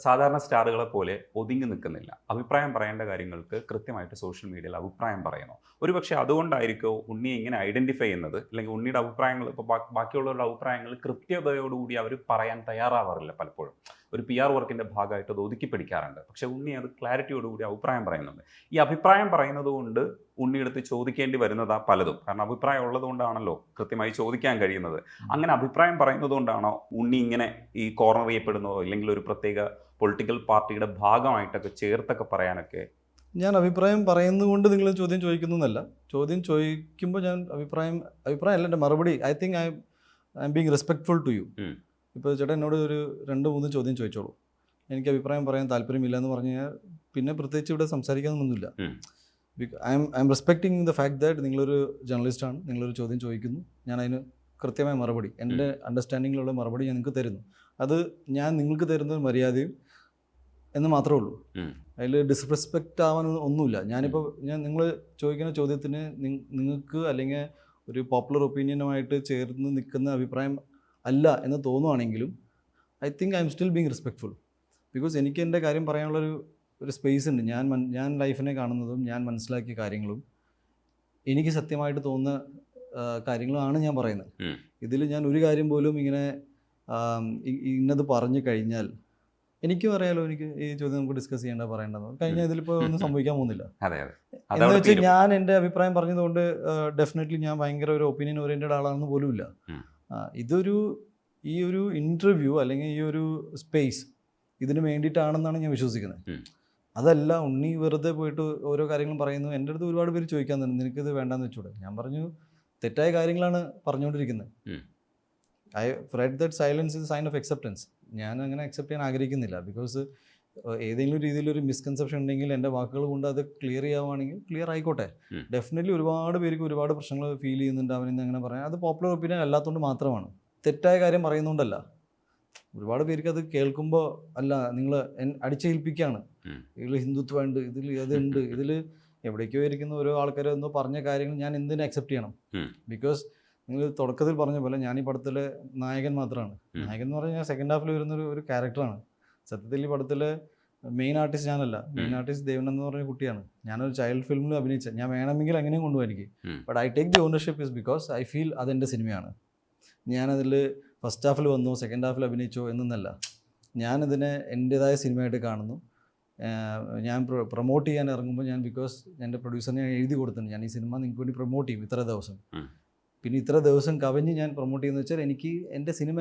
സാധാരണ സ്റ്റാറുകളെ പോലെ ഒതുങ്ങി നിൽക്കുന്നില്ല. അഭിപ്രായം പറയേണ്ട കാര്യങ്ങൾക്ക് കൃത്യമായിട്ട് സോഷ്യൽ മീഡിയയിൽ അഭിപ്രായം പറയുന്നു. ഒരുപക്ഷെ അതുകൊണ്ടായിരിക്കും ഉണ്ണിയെ ഇങ്ങനെ ഐഡൻറ്റിഫൈ ചെയ്യുന്നത്. അല്ലെങ്കിൽ ഉണ്ണിയുടെ അഭിപ്രായങ്ങൾ, ഇപ്പോൾ ബാക്കിയുള്ളവരുടെ അഭിപ്രായങ്ങൾ കൃത്യതയോടുകൂടി അവർ പറയാൻ തയ്യാറാവാറില്ല. പലപ്പോഴും ഒരു PR വർക്കിൻ്റെ ഭാഗമായിട്ട് അത് ഒതുക്കി പിടിക്കാറുണ്ട്. പക്ഷേ ഉണ്ണി അത് ക്ലാരിറ്റിയോടുകൂടി അഭിപ്രായം പറയുന്നുണ്ട്. ഈ അഭിപ്രായം പറയുന്നത് കൊണ്ട് ഉണ്ണിയെടുത്ത് ചോദിക്കേണ്ടി വരുന്നതാ പലതും. കാരണം അഭിപ്രായം ഉള്ളത് കൊണ്ടാണല്ലോ കൃത്യമായി ചോദിക്കാൻ കഴിയുന്നത്. അങ്ങനെ അഭിപ്രായം പറയുന്നത് കൊണ്ടാണോ ഉണ്ണി ഇങ്ങനെ ഈ കോർണർ ചെയ്യപ്പെടുന്നതോ, ഇല്ലെങ്കിൽ ഒരു പ്രത്യേക പൊളിറ്റിക്കൽ പാർട്ടിയുടെ ഭാഗമായിട്ടൊക്കെ ചേർത്തൊക്കെ പറയാനൊക്കെ? ഞാൻ അഭിപ്രായം പറയുന്നതുകൊണ്ട് നിങ്ങൾ ചോദ്യം ചോദിക്കുന്നതല്ല. ചോദ്യം ചോദിക്കുമ്പോൾ ഞാൻ അഭിപ്രായമല്ല, എൻ്റെ മറുപടി. I think I am being respectful to you. ഇപ്പോൾ ചേട്ടൻ എന്നോട് ഒരു 2-3 ചോദ്യം ചോദിച്ചോളൂ, എനിക്ക് അഭിപ്രായം പറയാൻ താല്പര്യമില്ല എന്ന് പറഞ്ഞു കഴിഞ്ഞാൽ പിന്നെ പ്രത്യേകിച്ച് ഇവിടെ സംസാരിക്കാനൊന്നുമില്ല. I am respecting the fact that നിങ്ങളൊരു ജേർണലിസ്റ്റാണ്, നിങ്ങളൊരു ചോദ്യം ചോദിക്കുന്നു, ഞാൻ അതിന് കൃത്യമായ മറുപടി, എൻ്റെ അണ്ടർസ്റ്റാൻഡിങ്ങിലുള്ള മറുപടി ഞാൻ നിങ്ങൾക്ക് തരുന്നു. അത് ഞാൻ നിങ്ങൾക്ക് തരുന്ന മര്യാദയും എന്ന് മാത്രമേ ഉള്ളൂ. അതിൽ ഡിസ്റെസ്പെക്റ്റ് ആവാൻ ഒന്നുമില്ല. നിങ്ങൾ ചോദിക്കുന്ന ചോദ്യത്തിന് നിങ്ങൾക്ക് അല്ലെങ്കിൽ ഒരു പോപ്പുലർ ഒപ്പീനിയനുമായിട്ട് ചേർന്ന് നിൽക്കുന്ന അഭിപ്രായം അല്ല എന്ന് തോന്നുവാണെങ്കിലും I think I am still being respectful. Because എനിക്ക് എൻ്റെ കാര്യം പറയാനുള്ളൊരു സ്പേസ് ഉണ്ട്. ഞാൻ ലൈഫിനെ കാണുന്നതും ഞാൻ മനസ്സിലാക്കിയ കാര്യങ്ങളും എനിക്ക് സത്യമായിട്ട് തോന്നുന്ന കാര്യങ്ങളാണ് ഞാൻ പറയുന്നത്. ഇതിൽ ഞാൻ ഒരു കാര്യം പോലും ഇങ്ങനെ ഇന്നത് പറഞ്ഞു കഴിഞ്ഞാൽ എനിക്കും അറിയാലോ, എനിക്ക് ഈ ചോദ്യം നമുക്ക് ഡിസ്കസ് ചെയ്യേണ്ട പറയേണ്ടത് കഴിഞ്ഞാൽ ഇതിലിപ്പോൾ ഒന്നും സംഭവിക്കാൻ പോകുന്നില്ല. എന്ന് വെച്ചാൽ ഞാൻ എൻ്റെ അഭിപ്രായം പറഞ്ഞതുകൊണ്ട് ഡെഫിനറ്റ്ലി ഞാൻ ഭയങ്കര ഒരു ഒപ്പീനിയൻ ഓറിയൻറ്റഡ് ആളാണെന്ന് പോലുമില്ല. ഈ ഒരു ഇൻ്റർവ്യൂ അല്ലെങ്കിൽ ഈ ഒരു സ്പേസ് ഇതിന് വേണ്ടിയിട്ടാണെന്നാണ് ഞാൻ വിശ്വസിക്കുന്നത്. അതല്ല ഉണ്ണി വെറുതെ പോയിട്ട് ഓരോ കാര്യങ്ങളും പറയുന്നു. എൻ്റെ അടുത്ത് ഒരുപാട് പേര് ചോദിക്കാൻ തന്നെ, നിനക്കിത് വേണ്ടാന്ന് വെച്ചൂടെ? ഞാൻ പറഞ്ഞു, തെറ്റായ കാര്യങ്ങളാണ് പറഞ്ഞുകൊണ്ടിരിക്കുന്നത്. I read that silence is a sign of acceptance. ഞാൻ അങ്ങനെ അക്സെപ്റ്റ് ചെയ്യാൻ ആഗ്രഹിക്കുന്നില്ല. ബിക്കോസ് ഏതെങ്കിലും രീതിയിലൊരു മിസ്കൺസെപ്ഷൻ ഉണ്ടെങ്കിൽ എൻ്റെ വാക്കുകൾ കൊണ്ട് അത് ക്ലിയർ ചെയ്യാവുകയാണെങ്കിൽ ക്ലിയർ ആയിക്കോട്ടെ. ഡെഫിനറ്റ്ലി ഒരുപാട് പേർക്ക് ഒരുപാട് പ്രശ്നങ്ങൾ ഫീൽ ചെയ്യുന്നുണ്ട്, അവനിന്ന് അങ്ങനെ പറയാം. അത് പോപ്പുലർ ഒപ്പീനിയൻ അല്ലാത്തതുകൊണ്ട് മാത്രമാണ്, തെറ്റായ കാര്യം പറയുന്നതുകൊണ്ടല്ല. ഒരുപാട് പേർക്ക് അത് കേൾക്കുമ്പോൾ അല്ല നിങ്ങൾ അടിച്ചേൽപ്പിക്കുകയാണ്, ഇതിൽ ഹിന്ദുത്വമുണ്ട്, ഇതിൽ അതുണ്ട്, ഇതിൽ എവിടേക്കോ ഇരിക്കുന്ന ഓരോ ആൾക്കാർ എന്തോ പറഞ്ഞ കാര്യങ്ങൾ ഞാൻ എന്തിനു അക്സെപ്റ്റ് ചെയ്യണം? ബിക്കോസ് നിങ്ങൾ തുടക്കത്തിൽ പറഞ്ഞ പോലെ ഞാൻ ഈ പടത്തിലെ നായകൻ മാത്രമാണ്. നായകൻ എന്ന് പറഞ്ഞാൽ സെക്കൻഡ് ഹാഫിൽ വരുന്നൊരു ഒരു ക്യാരക്ടറാണ്. സത്യത്തിൽ ഈ പടത്തിലെ മെയിൻ ആർട്ടിസ്റ്റ് ഞാനല്ല. മെയിൻ ആർട്ടിസ്റ്റ് ദേവൻ എന്ന് പറഞ്ഞ കുട്ടിയാണ്. ഞാനൊരു ചൈൽഡ് ഫിലിമിൽ അഭിനയിച്ച, ഞാൻ വേണമെങ്കിൽ എങ്ങനെയും കൊണ്ടുപോകാൻ എനിക്ക്. But I take the ownership is because I feel അതെൻ്റെ സിനിമയാണ്. ഞാനതിൽ ഫസ്റ്റ് ഹാഫിൽ വന്നോ സെക്കൻഡ് ഹാഫിൽ അഭിനയിച്ചോ എന്നല്ല, ഞാനിതിനെ എൻ്റേതായ സിനിമയായിട്ട് കാണുന്നു. ഞാൻ പ്രൊമോട്ട് ചെയ്യാൻ ഇറങ്ങുമ്പോൾ ഞാൻ ബിക്കോസ് എൻ്റെ പ്രൊഡ്യൂസറിനെ ഞാൻ എഴുതി കൊടുത്തിട്ടുണ്ട്, ഞാൻ ഈ സിനിമ നിങ്ങൾക്ക് വേണ്ടി പ്രൊമോട്ട് ചെയ്യും ഇത്ര ദിവസം. പിന്നെ ഇത്ര ദിവസം കവിഞ്ഞ് ഞാൻ പ്രൊമോട്ട് ചെയ്യുന്നത് വെച്ചാൽ എനിക്ക് എൻ്റെ സിനിമ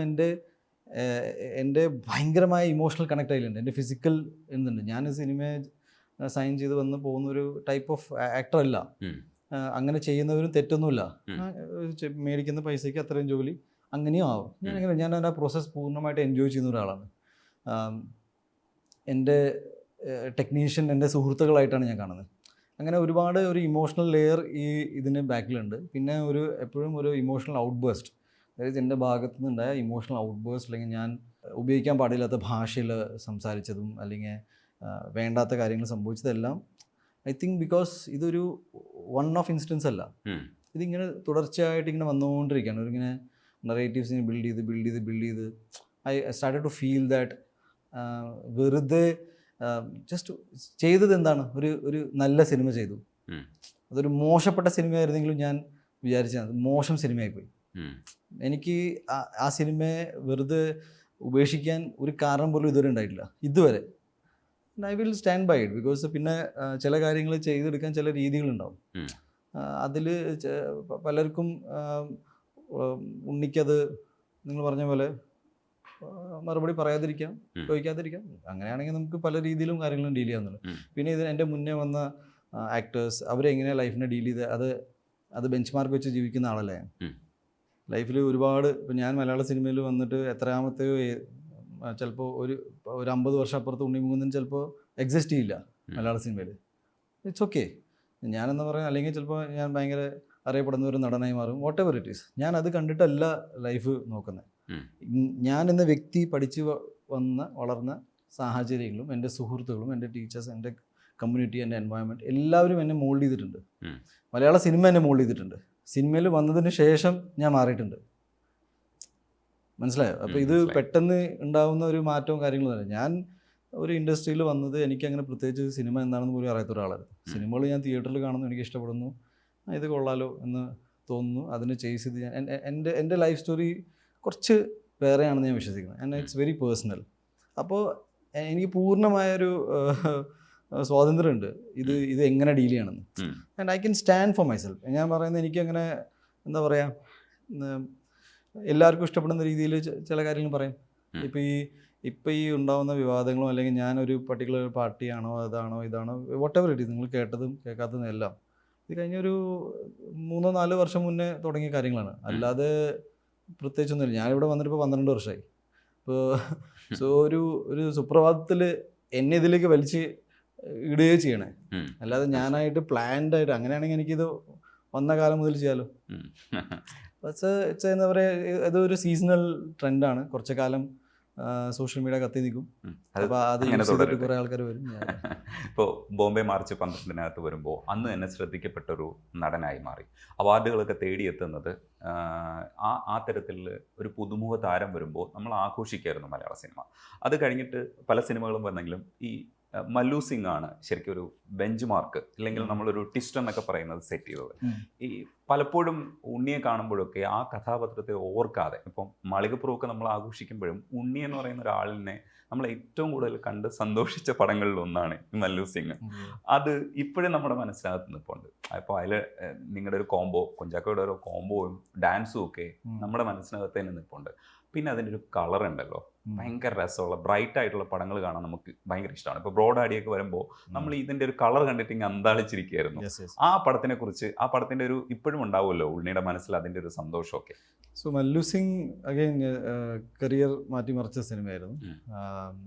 എൻ്റെ ഭയങ്കരമായ ഇമോഷണൽ കണക്ട് ആയിട്ടുണ്ട്, എൻ്റെ ഫിസിക്കൽ എന്നുണ്ട്. ഞാൻ സിനിമയെ സൈൻ ചെയ്ത് വന്ന് പോകുന്ന ഒരു ടൈപ്പ് ഓഫ് ആക്ടർ അല്ല. അങ്ങനെ ചെയ്യുന്നവരും തെറ്റൊന്നുമില്ല. മേടിക്കുന്ന പൈസയ്ക്ക് അത്രയും ജോലി അങ്ങനെയും ആവും. ഞാൻ ആ പ്രോസസ്സ് പൂർണ്ണമായിട്ട് എൻജോയ് ചെയ്യുന്ന ഒരാളാണ്. എൻ്റെ ടെക്നീഷ്യൻ എൻ്റെ സുഹൃത്തുക്കളായിട്ടാണ് ഞാൻ കാണുന്നത്. അങ്ങനെ ഒരുപാട് ഒരു ഇമോഷണൽ ലെയർ ഇതിന് ബാക്കിലുണ്ട്. പിന്നെ എപ്പോഴും ഒരു ഇമോഷണൽ ഔട്ട് ബേസ്റ്റ്, അതായത് എൻ്റെ ഭാഗത്തു നിന്നുണ്ടായ ഇമോഷണൽ ഔട്ട് ബേസ്റ്റ്, അല്ലെങ്കിൽ ഞാൻ ഉപയോഗിക്കാൻ പാടില്ലാത്ത ഭാഷയിൽ സംസാരിച്ചതും അല്ലെങ്കിൽ വേണ്ടാത്ത കാര്യങ്ങൾ സംഭവിച്ചതെല്ലാം ഐ തിങ്ക് ബിക്കോസ് ഇതൊരു വൺ ഓഫ് ഇൻസ്റ്റൻസ് അല്ല. ഇതിങ്ങനെ തുടർച്ചയായിട്ട് ഇങ്ങനെ വന്നുകൊണ്ടിരിക്കുകയാണ്. ഒരിങ്ങനെ നറേറ്റീവ്സിനെ ബിൽഡ് ചെയ്ത് I started to feel that വെറുതെ ജസ്റ്റ് ചെയ്തത് എന്താണ്, ഒരു നല്ല സിനിമ ചെയ്തു. അതൊരു മോശപ്പെട്ട സിനിമയായിരുന്നെങ്കിലും ഞാൻ വിചാരിച്ചത് മോശം സിനിമയായിപ്പോയി. എനിക്ക് ആ സിനിമയെ വെറുതെ ഉപേക്ഷിക്കാൻ ഒരു കാരണം പോലും ഇതുവരെ ഉണ്ടായിട്ടില്ല, ഇതുവരെ. I will stand by it because പിന്നെ ചില കാര്യങ്ങൾ ചെയ്തെടുക്കാൻ ചില രീതികളുണ്ടാവും. അതിൽ പലർക്കും ഉണ്ണിക്കത് നിങ്ങൾ പറഞ്ഞ പോലെ മറുപടി പറയാതിരിക്കാം, ചോദിക്കാതിരിക്കാം. അങ്ങനെയാണെങ്കിൽ നമുക്ക് പല രീതിയിലും കാര്യങ്ങളും ഡീൽ ചെയ്യാവുന്നുള്ളൂ. പിന്നെ ഇതിന് എൻ്റെ മുന്നേ വന്ന ആക്ടേഴ്സ് അവരെങ്ങനെയാണ് ലൈഫിനെ ഡീൽ ചെയ്ത് അത് ബെഞ്ച് മാർക്ക് വെച്ച് ജീവിക്കുന്ന ആളല്ലേ. ലൈഫിൽ ഒരുപാട് ഇപ്പം ഞാൻ മലയാള സിനിമയിൽ വന്നിട്ട് എത്രാമത്തെയോ ചിലപ്പോൾ ഒരു 50 വർഷം അപ്പുറത്ത് ഉണ്ണിമുകുന്ദൻ ചിലപ്പോൾ എക്സിസ്റ്റ് ചെയ്യില്ല മലയാള സിനിമയിൽ. It's okay. ഞാനെന്ന് പറയാം, അല്ലെങ്കിൽ ചിലപ്പോൾ ഞാൻ ഭയങ്കര അറിയപ്പെടുന്ന ഒരു നടനായി മാറും. വാട്ട് എവർ ഇറ്റ് ഈസ്, ഞാൻ അത് കണ്ടിട്ടല്ല ലൈഫ് നോക്കുന്നത്. ഞാൻ എന്ന വ്യക്തി പഠിച്ച് വളർന്ന സാഹചര്യങ്ങളും എൻ്റെ സുഹൃത്തുക്കളും എൻ്റെ ടീച്ചേഴ്സ് എൻ്റെ കമ്മ്യൂണിറ്റി എൻ്റെ എൻവയോൺമെൻറ്റ് എല്ലാവരും എന്നെ മോൾഡ് ചെയ്തിട്ടുണ്ട്. മലയാള സിനിമ എന്നെ മോൾഡ് ചെയ്തിട്ടുണ്ട്. സിനിമയിൽ വന്നതിന് ശേഷം ഞാൻ മാറിയിട്ടുണ്ട്. മനസ്സിലായോ? അപ്പോൾ ഇത് പെട്ടെന്ന് ഉണ്ടാകുന്ന ഒരു മാറ്റവും കാര്യങ്ങളും അല്ല. ഞാൻ ഒരു ഇൻഡസ്ട്രിയിൽ വന്നത് എനിക്കങ്ങനെ പ്രത്യേകിച്ച് സിനിമ എന്താണെന്ന് പോലും അറിയാത്ത ഒരാളായിരുന്നു. സിനിമകൾ ഞാൻ തിയേറ്ററിൽ കാണുന്നു, എനിക്ക് ഇഷ്ടപ്പെടുന്നു, ഇത് കൊള്ളാലോ എന്ന് തോന്നുന്നു, അതിന് ചേസ് ചെയ്ത് ഞാൻ എൻ്റെ ലൈഫ് സ്റ്റോറി കുറച്ച് വേറെയാണെന്ന് ഞാൻ വിശ്വസിക്കുന്നത്. And it's very personal. അപ്പോൾ എനിക്ക് പൂർണ്ണമായൊരു സ്വാതന്ത്ര്യമുണ്ട് ഇത് എങ്ങനെ ഡീൽ ചെയ്യണമെന്ന്. And I can stand for myself. ഞാൻ പറയുന്നത് എനിക്കങ്ങനെ എന്താ പറയുക, എല്ലാവർക്കും ഇഷ്ടപ്പെടുന്ന രീതിയിൽ ചില കാര്യങ്ങൾ പറയും. ഇപ്പോൾ ഈ ഉണ്ടാകുന്ന വിവാദങ്ങളും അല്ലെങ്കിൽ ഞാനൊരു പർട്ടിക്കുലർ പാർട്ടിയാണോ അതാണോ ഇതാണോ വാട്ട് എവർ ഇറ്റ് ഈസ്, നിങ്ങൾ കേട്ടതും കേൾക്കാത്തതും എല്ലാം ഇത് കഴിഞ്ഞൊരു 3-4 വർഷം മുന്നേ തുടങ്ങിയ കാര്യങ്ങളാണ്. അല്ലാതെ പ്രത്യേകിച്ചൊന്നുമില്ല. ഞാനിവിടെ വന്നിട്ട് ഇപ്പോൾ 12 വർഷമായി. ഇപ്പോൾ ഒരു സുപ്രഭാതത്തിൽ എന്നെ ഇതിലേക്ക് വലിച്ച് ഇടുകയോ ചെയ്യണേ, അല്ലാതെ ഞാനായിട്ട് പ്ലാൻഡ് ആയിട്ട് അങ്ങനെയാണെങ്കിൽ എനിക്കിത് വന്ന കാലം മുതൽ ചെയ്യാലോ. എന്താ പറയുക, ഇതൊരു സീസണൽ ട്രെൻഡാണ്. കുറച്ച് കാലം സോഷ്യൽ മീഡിയ കത്തി നിൽക്കും, അപ്പോൾ അത് കുറേ ആൾക്കാർ വരും. ഇപ്പോൾ ബോംബെ മാർച്ച് 12-നകത്ത് വരുമ്പോൾ അന്ന് തന്നെ ശ്രദ്ധിക്കപ്പെട്ടൊരു നടനായി മാറി. അവാർഡുകളൊക്കെ തേടിയെത്തുന്നത് ആ തരത്തിൽ ഒരു പുതുമുഖ താരം വരുമ്പോൾ നമ്മൾ ആഘോഷിക്കായിരുന്നു മലയാള സിനിമ. അത് കഴിഞ്ഞിട്ട് പല സിനിമകളും വന്നെങ്കിലും ഈ മല്ലു സിംഗ് ആണ് ശരിക്കും ഒരു ബെഞ്ച് മാർക്ക്, അല്ലെങ്കിൽ നമ്മളൊരു ട്വിസ്റ്റ് എന്നൊക്കെ പറയുന്നത് സെറ്റ് ചെയ്തത്. ഈ പലപ്പോഴും ഉണ്ണിയെ കാണുമ്പോഴൊക്കെ ആ കഥാപാത്രത്തെ ഓർക്കാതെ, ഇപ്പം മാളികപ്പുറമൊക്കെ നമ്മൾ ആഘോഷിക്കുമ്പോഴും ഉണ്ണി എന്ന് പറയുന്ന ഒരാളിനെ നമ്മൾ ഏറ്റവും കൂടുതൽ കണ്ട് സന്തോഷിച്ച പടങ്ങളിൽ ഒന്നാണ് ഈ മല്ലു സിംഗ്. അത് ഇപ്പോഴും നമ്മുടെ മനസ്സിനകത്ത് നിൽപ്പുണ്ട്. അപ്പോൾ അതിൽ നിങ്ങളുടെ ഒരു കോംബോ, കുഞ്ചാക്കോയുടെ ഒരു കോംബോയും ഡാൻസും ഒക്കെ നമ്മുടെ മനസ്സിനകത്ത് തന്നെ നിൽപ്പുണ്ട്. പിന്നെ അതിൻ്റെ ഒരു കളർ ഉണ്ടല്ലോ, ഭയങ്കര രസമുള്ള ബ്രൈറ്റ് ആയിട്ടുള്ള പടങ്ങൾ കാണാൻ നമുക്ക് ഭയങ്കര ഇഷ്ടമാണ്. ഇപ്പോൾ ബ്രോഡ് ആഡിയൊക്കെ വരുമ്പോൾ നമ്മൾ ഇതിൻ്റെ ഒരു കളർ കണ്ടിട്ട് ഇങ്ങനെ അന്താളിച്ചിരിക്കുകയായിരുന്നു. ആ പടത്തിനെ കുറിച്ച്, ആ പടത്തിൻ്റെ ഒരു ഇപ്പോഴും ഉണ്ടാവുമല്ലോ ഉണ്ണിയുടെ മനസ്സിൽ അതിൻ്റെ ഒരു സന്തോഷമൊക്കെ. So Mallu Singh again career മാറ്റിമറിച്ച സിനിമയായിരുന്നു.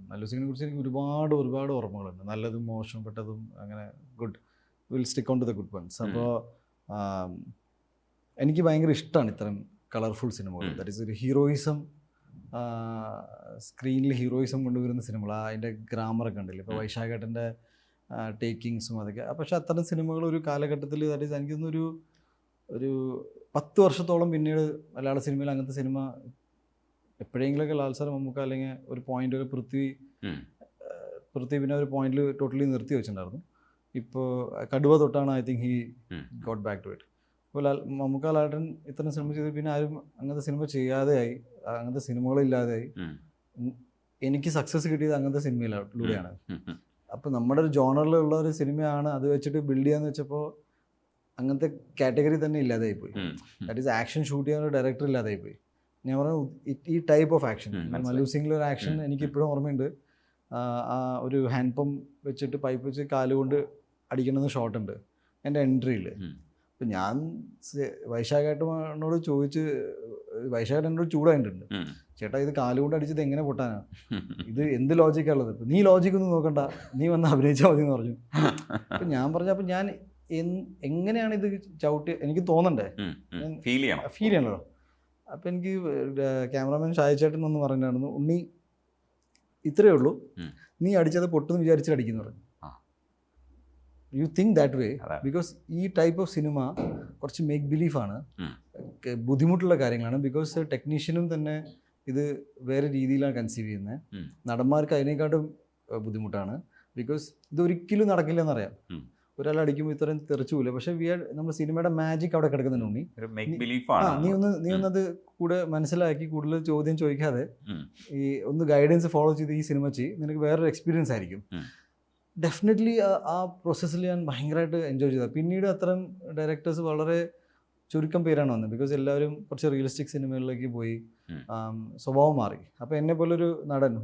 മല്ലു സിംഗിനെ കുറിച്ച് എനിക്ക് ഒരുപാട് ഓർമ്മകളുണ്ട്, നല്ലതും മോശപ്പെട്ടതും, അങ്ങനെ good will stick on to the good ones. അപ്പോൾ എനിക്ക് ഭയങ്കര ഇഷ്ടമാണ് ഇത്തരം കളർഫുൾ സിനിമകൾ. ദാറ്റ് ഈസ് ഒരു ഹീറോയിസം, സ്ക്രീനിൽ ഹീറോയിസം കൊണ്ടുവരുന്ന സിനിമകൾ. അതിൻ്റെ ഗ്രാമറൊക്കെ ഉണ്ടല്ലോ, ഇപ്പോൾ വൈശാഖേട്ടൻ്റെ ടേക്കിങ്സും അതൊക്കെ. പക്ഷേ അത്തരം സിനിമകൾ ഒരു കാലഘട്ടത്തിൽ, ദാറ്റ് ഈസ് എനിക്കൊന്നൊരു 10 വർഷത്തോളം പിന്നീട് മലയാള സിനിമയിൽ അങ്ങനത്തെ സിനിമ എപ്പോഴെങ്കിലുമൊക്കെ ലാൽ സാർ, മമ്മൂക്ക, അല്ലെങ്കിൽ ഒരു പോയിന്റ്, ഒരു പൃഥ്വി പിന്നെ ഒരു പോയിന്റിൽ ടോട്ടലി നിർത്തി വെച്ചിട്ടുണ്ടായിരുന്നു. ഇപ്പോൾ കടുവ തൊട്ടാണ് I think he got back to it. അപ്പോൾ മമ്മൂക്ക, ലാലേട്ടൻ ഇത്തരം സിനിമ ചെയ്ത് പിന്നെ ആരും അങ്ങനത്തെ സിനിമ ചെയ്യാതെയായി, അങ്ങനത്തെ സിനിമകളില്ലാതെയായി. എനിക്ക് സക്സസ് കിട്ടിയത് അങ്ങനത്തെ സിനിമയിലൂടെയാണ്. അപ്പോൾ നമ്മുടെ ഒരു ജോണറിലുള്ള ഒരു സിനിമയാണ്, അത് വെച്ചിട്ട് ബിൽഡ് ചെയ്യാന്ന് വെച്ചപ്പോൾ അങ്ങനത്തെ കാറ്റഗറി തന്നെ ഇല്ലാതായി പോയി. ദാറ്റ് ഈസ് ആക്ഷൻ ഷൂട്ട് ചെയ്യാൻ ഒരു ഡയറക്ടർ ഇല്ലാതായി പോയി. ഞാൻ പറഞ്ഞു ഈ ടൈപ്പ് ഓഫ് ആക്ഷൻ, മല്ലു സിംഗിലെ ഒരു ആക്ഷൻ എനിക്ക് ഇപ്പോഴും ഓർമ്മയുണ്ട്. ആ ഒരു ഹാൻഡ് പമ്പ് വെച്ചിട്ട് പൈപ്പ് വെച്ച് കാലുകൊണ്ട് അടിക്കണമെന്ന് ഷോട്ടുണ്ട് എൻ്റെ എൻട്രിയിൽ. അപ്പം ഞാൻ വൈശാഖേട്ടനോട് ചോദിച്ച്, വൈശാഖേട്ടൻ എന്നോട് ചൂടായിട്ടുണ്ട്, ചേട്ടാ ഇത് കാലുകൊണ്ട് അടിച്ചത് എങ്ങനെ പൊട്ടാനാണ്, ഇത് എന്ത് ലോജിക്കാണുള്ളത്, ഇപ്പം നീ ലോജിക്കൊന്നും നോക്കണ്ട, നീ വന്ന് അഭിനയിച്ചാൽ മതി എന്ന് പറഞ്ഞു. അപ്പം ഞാൻ പറഞ്ഞു, അപ്പം ഞാൻ എങ്ങനെയാണ് ഇത് ചവിട്ടി, എനിക്ക് തോന്നണ്ടേ, ഫീൽ ചെയ്യണല്ലോ. അപ്പം എനിക്ക് ക്യാമറാമാൻ ഷായിച്ചേട്ടൻ എന്ന് പറഞ്ഞിട്ടുണ്ടായിരുന്നു, ഉണ്ണി ഇത്രയേ ഉള്ളൂ, നീ അടിച്ചത് പൊട്ടെന്ന് വിചാരിച്ചിട്ട് അടിക്കുന്നു പറഞ്ഞു. You think that way, because ഈ ടൈപ്പ് ഓഫ് സിനിമ കുറച്ച് മേക്ക് ബിലീഫാണ്, ബുദ്ധിമുട്ടുള്ള കാര്യങ്ങളാണ്. ബിക്കോസ് ടെക്നീഷ്യനും തന്നെ ഇത് വേറെ രീതിയിലാണ് കൺസീവ് ചെയ്യുന്നത്. നടന്മാർക്ക് അതിനേക്കാട്ടും ബുദ്ധിമുട്ടാണ്, ബിക്കോസ് ഇതൊരിക്കലും നടക്കില്ല എന്നറിയാം. ഒരാൾ അടിക്കുമ്പോൾ ഇത്രയും തെറിച്ചു പോകില്ല. പക്ഷേ നമ്മുടെ സിനിമയുടെ മാജിക് അവിടെ കിടക്കുന്നുണ്ട്. ഉണ്ണി, നീ ഒന്നത് കൂടെ മനസ്സിലാക്കി കൂടുതൽ ചോദ്യം ചോദിക്കാതെ ഈ ഒന്ന് ഗൈഡൻസ് ഫോളോ ചെയ്ത് ഈ സിനിമ നിനക്ക് വേറൊരു എക്സ്പീരിയൻസ് ആയിരിക്കും. ഡെഫിനറ്റ്ലി ആ പ്രോസസ്സിൽ ഞാൻ ഭയങ്കരമായിട്ട് എൻജോയ് ചെയ്തത്. പിന്നീട് അത്തരം ഡയറക്ടേഴ്സ് വളരെ ചുരുക്കം പേരാണ് വന്നത്, ബിക്കോസ് എല്ലാവരും കുറച്ച് റിയലിസ്റ്റിക് സിനിമകളിലേക്ക് പോയി, സ്വഭാവം മാറി. അപ്പോൾ എന്നെ പോലൊരു നടൻ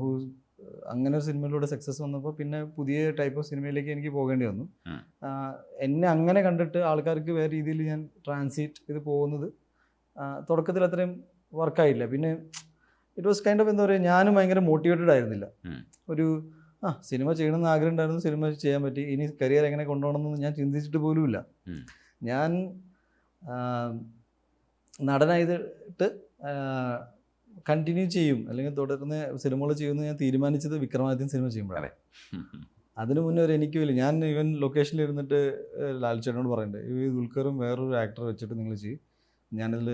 അങ്ങനെ ഒരു സിനിമയിലൂടെ സക്സസ് വന്നപ്പോൾ പിന്നെ പുതിയ ടൈപ്പ് ഓഫ് സിനിമയിലേക്ക് എനിക്ക് പോകേണ്ടി വന്നു. എന്നെ അങ്ങനെ കണ്ടിട്ട് ആൾക്കാർക്ക് വേറെ രീതിയിൽ ഞാൻ ട്രാൻസിറ്റ് ഇത് പോകുന്നത് തുടക്കത്തിൽ അത്രയും വർക്കായില്ല. പിന്നെ ഇറ്റ് വാസ് കൈൻഡ് ഓഫ്, എന്താ പറയുക, ഞാനും ഭയങ്കര മോട്ടിവേറ്റഡ് ആയിരുന്നില്ല. ഒരു സിനിമ ചെയ്യണമെന്ന് ആഗ്രഹം ഉണ്ടായിരുന്നു, സിനിമ ചെയ്യാൻ പറ്റി, ഇനി കരിയർ എങ്ങനെ കൊണ്ടുപോകണമെന്ന് ഞാൻ ചിന്തിച്ചിട്ട് പോലുമില്ല. ഞാൻ നടനായിട്ട് കണ്ടിന്യൂ ചെയ്യും, അല്ലെങ്കിൽ തുടർന്ന് സിനിമകൾ ചെയ്യുമെന്ന് ഞാൻ തീരുമാനിച്ചത് വിക്രമാദിത്യൻ സിനിമ ചെയ്യുമ്പോഴാണ്. അതിനു മുന്നേ ഒരു എനിക്ക് വലിയ, ഞാൻ ഈവൻ ലൊക്കേഷനിൽ ഇരുന്നിട്ട് ലാൽച്ചേട്ടനോട് പറയുന്നുണ്ട്, ഈ ദുൽഖറും വേറൊരു ആക്ടർ വെച്ചിട്ട് നിങ്ങൾ ചെയ്യും, ഞാനതിൽ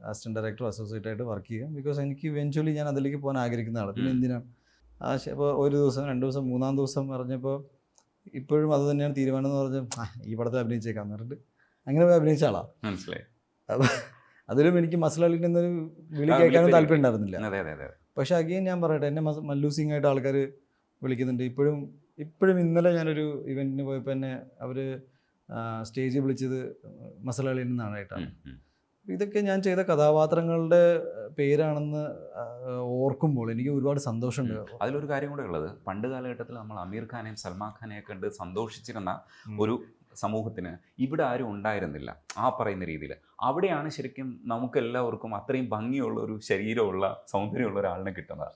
അസിസ്റ്റൻറ്റ് ഡയറക്ടർ അസോസിയേറ്റ് ആയിട്ട് വർക്ക് ചെയ്യാം, ബിക്കോസ് എനിക്ക് ഇവൻച്വലി ഞാൻ അതിലേക്ക് പോകാൻ ആഗ്രഹിക്കുന്ന ആളാണ്. പിന്നെ എന്തിനാണ് അപ്പോൾ ഒരു ദിവസം, 2 ദിവസം, 3-ാം ദിവസം പറഞ്ഞപ്പോൾ ഇപ്പോഴും അത് തന്നെയാണ് തീരുമാനം എന്ന് പറഞ്ഞ് ഈ പടത്തിൽ അഭിനയിച്ചേക്കാന്ന് പറഞ്ഞിട്ട് അങ്ങനെ പോയി അഭിനയിച്ച ആളാണ്. മനസ്സിലായി. അപ്പോൾ അതിലും എനിക്ക് മസലാലിൻ്റെ എന്നൊരു വിളി കേൾക്കാനും താല്പര്യം ഉണ്ടായിരുന്നില്ല. പക്ഷേ അഗെയിൻ ഞാൻ പറയട്ടെ, എന്നെ മല്ലു സിംഗ് ആയിട്ട് ആൾക്കാർ വിളിക്കുന്നുണ്ട് ഇപ്പോഴും. ഇന്നലെ ഞാനൊരു ഇവൻറ്റിന് പോയപ്പോൾ എന്നെ അവർ സ്റ്റേജിൽ വിളിച്ചത് മസലാലിൽ നിന്നാണായിട്ടാണ്. ഇതൊക്കെ ഞാൻ ചെയ്ത കഥാപാത്രങ്ങളുടെ പേരാണെന്ന് ഓർക്കുമ്പോൾ എനിക്ക് ഒരുപാട് സന്തോഷമുണ്ട്. അതിലൊരു കാര്യം കൂടെ ഉള്ളത്, പണ്ട് കാലഘട്ടത്തിൽ നമ്മൾ അമീർ ഖാനെയും സൽമാൻ ഖാനെയും കണ്ട് സന്തോഷിച്ചിരുന്ന ഒരു സമൂഹത്തിന് ഇവിടെ ആരും ഉണ്ടായിരുന്നില്ല ആ പറയുന്ന രീതിയിൽ. അവിടെയാണ് ശരിക്കും നമുക്ക് എല്ലാവർക്കും അത്രയും ഭംഗിയുള്ള ഒരു ശരീരമുള്ള സൗന്ദര്യമുള്ള ഒരാളിനെ കിട്ടുന്നത്.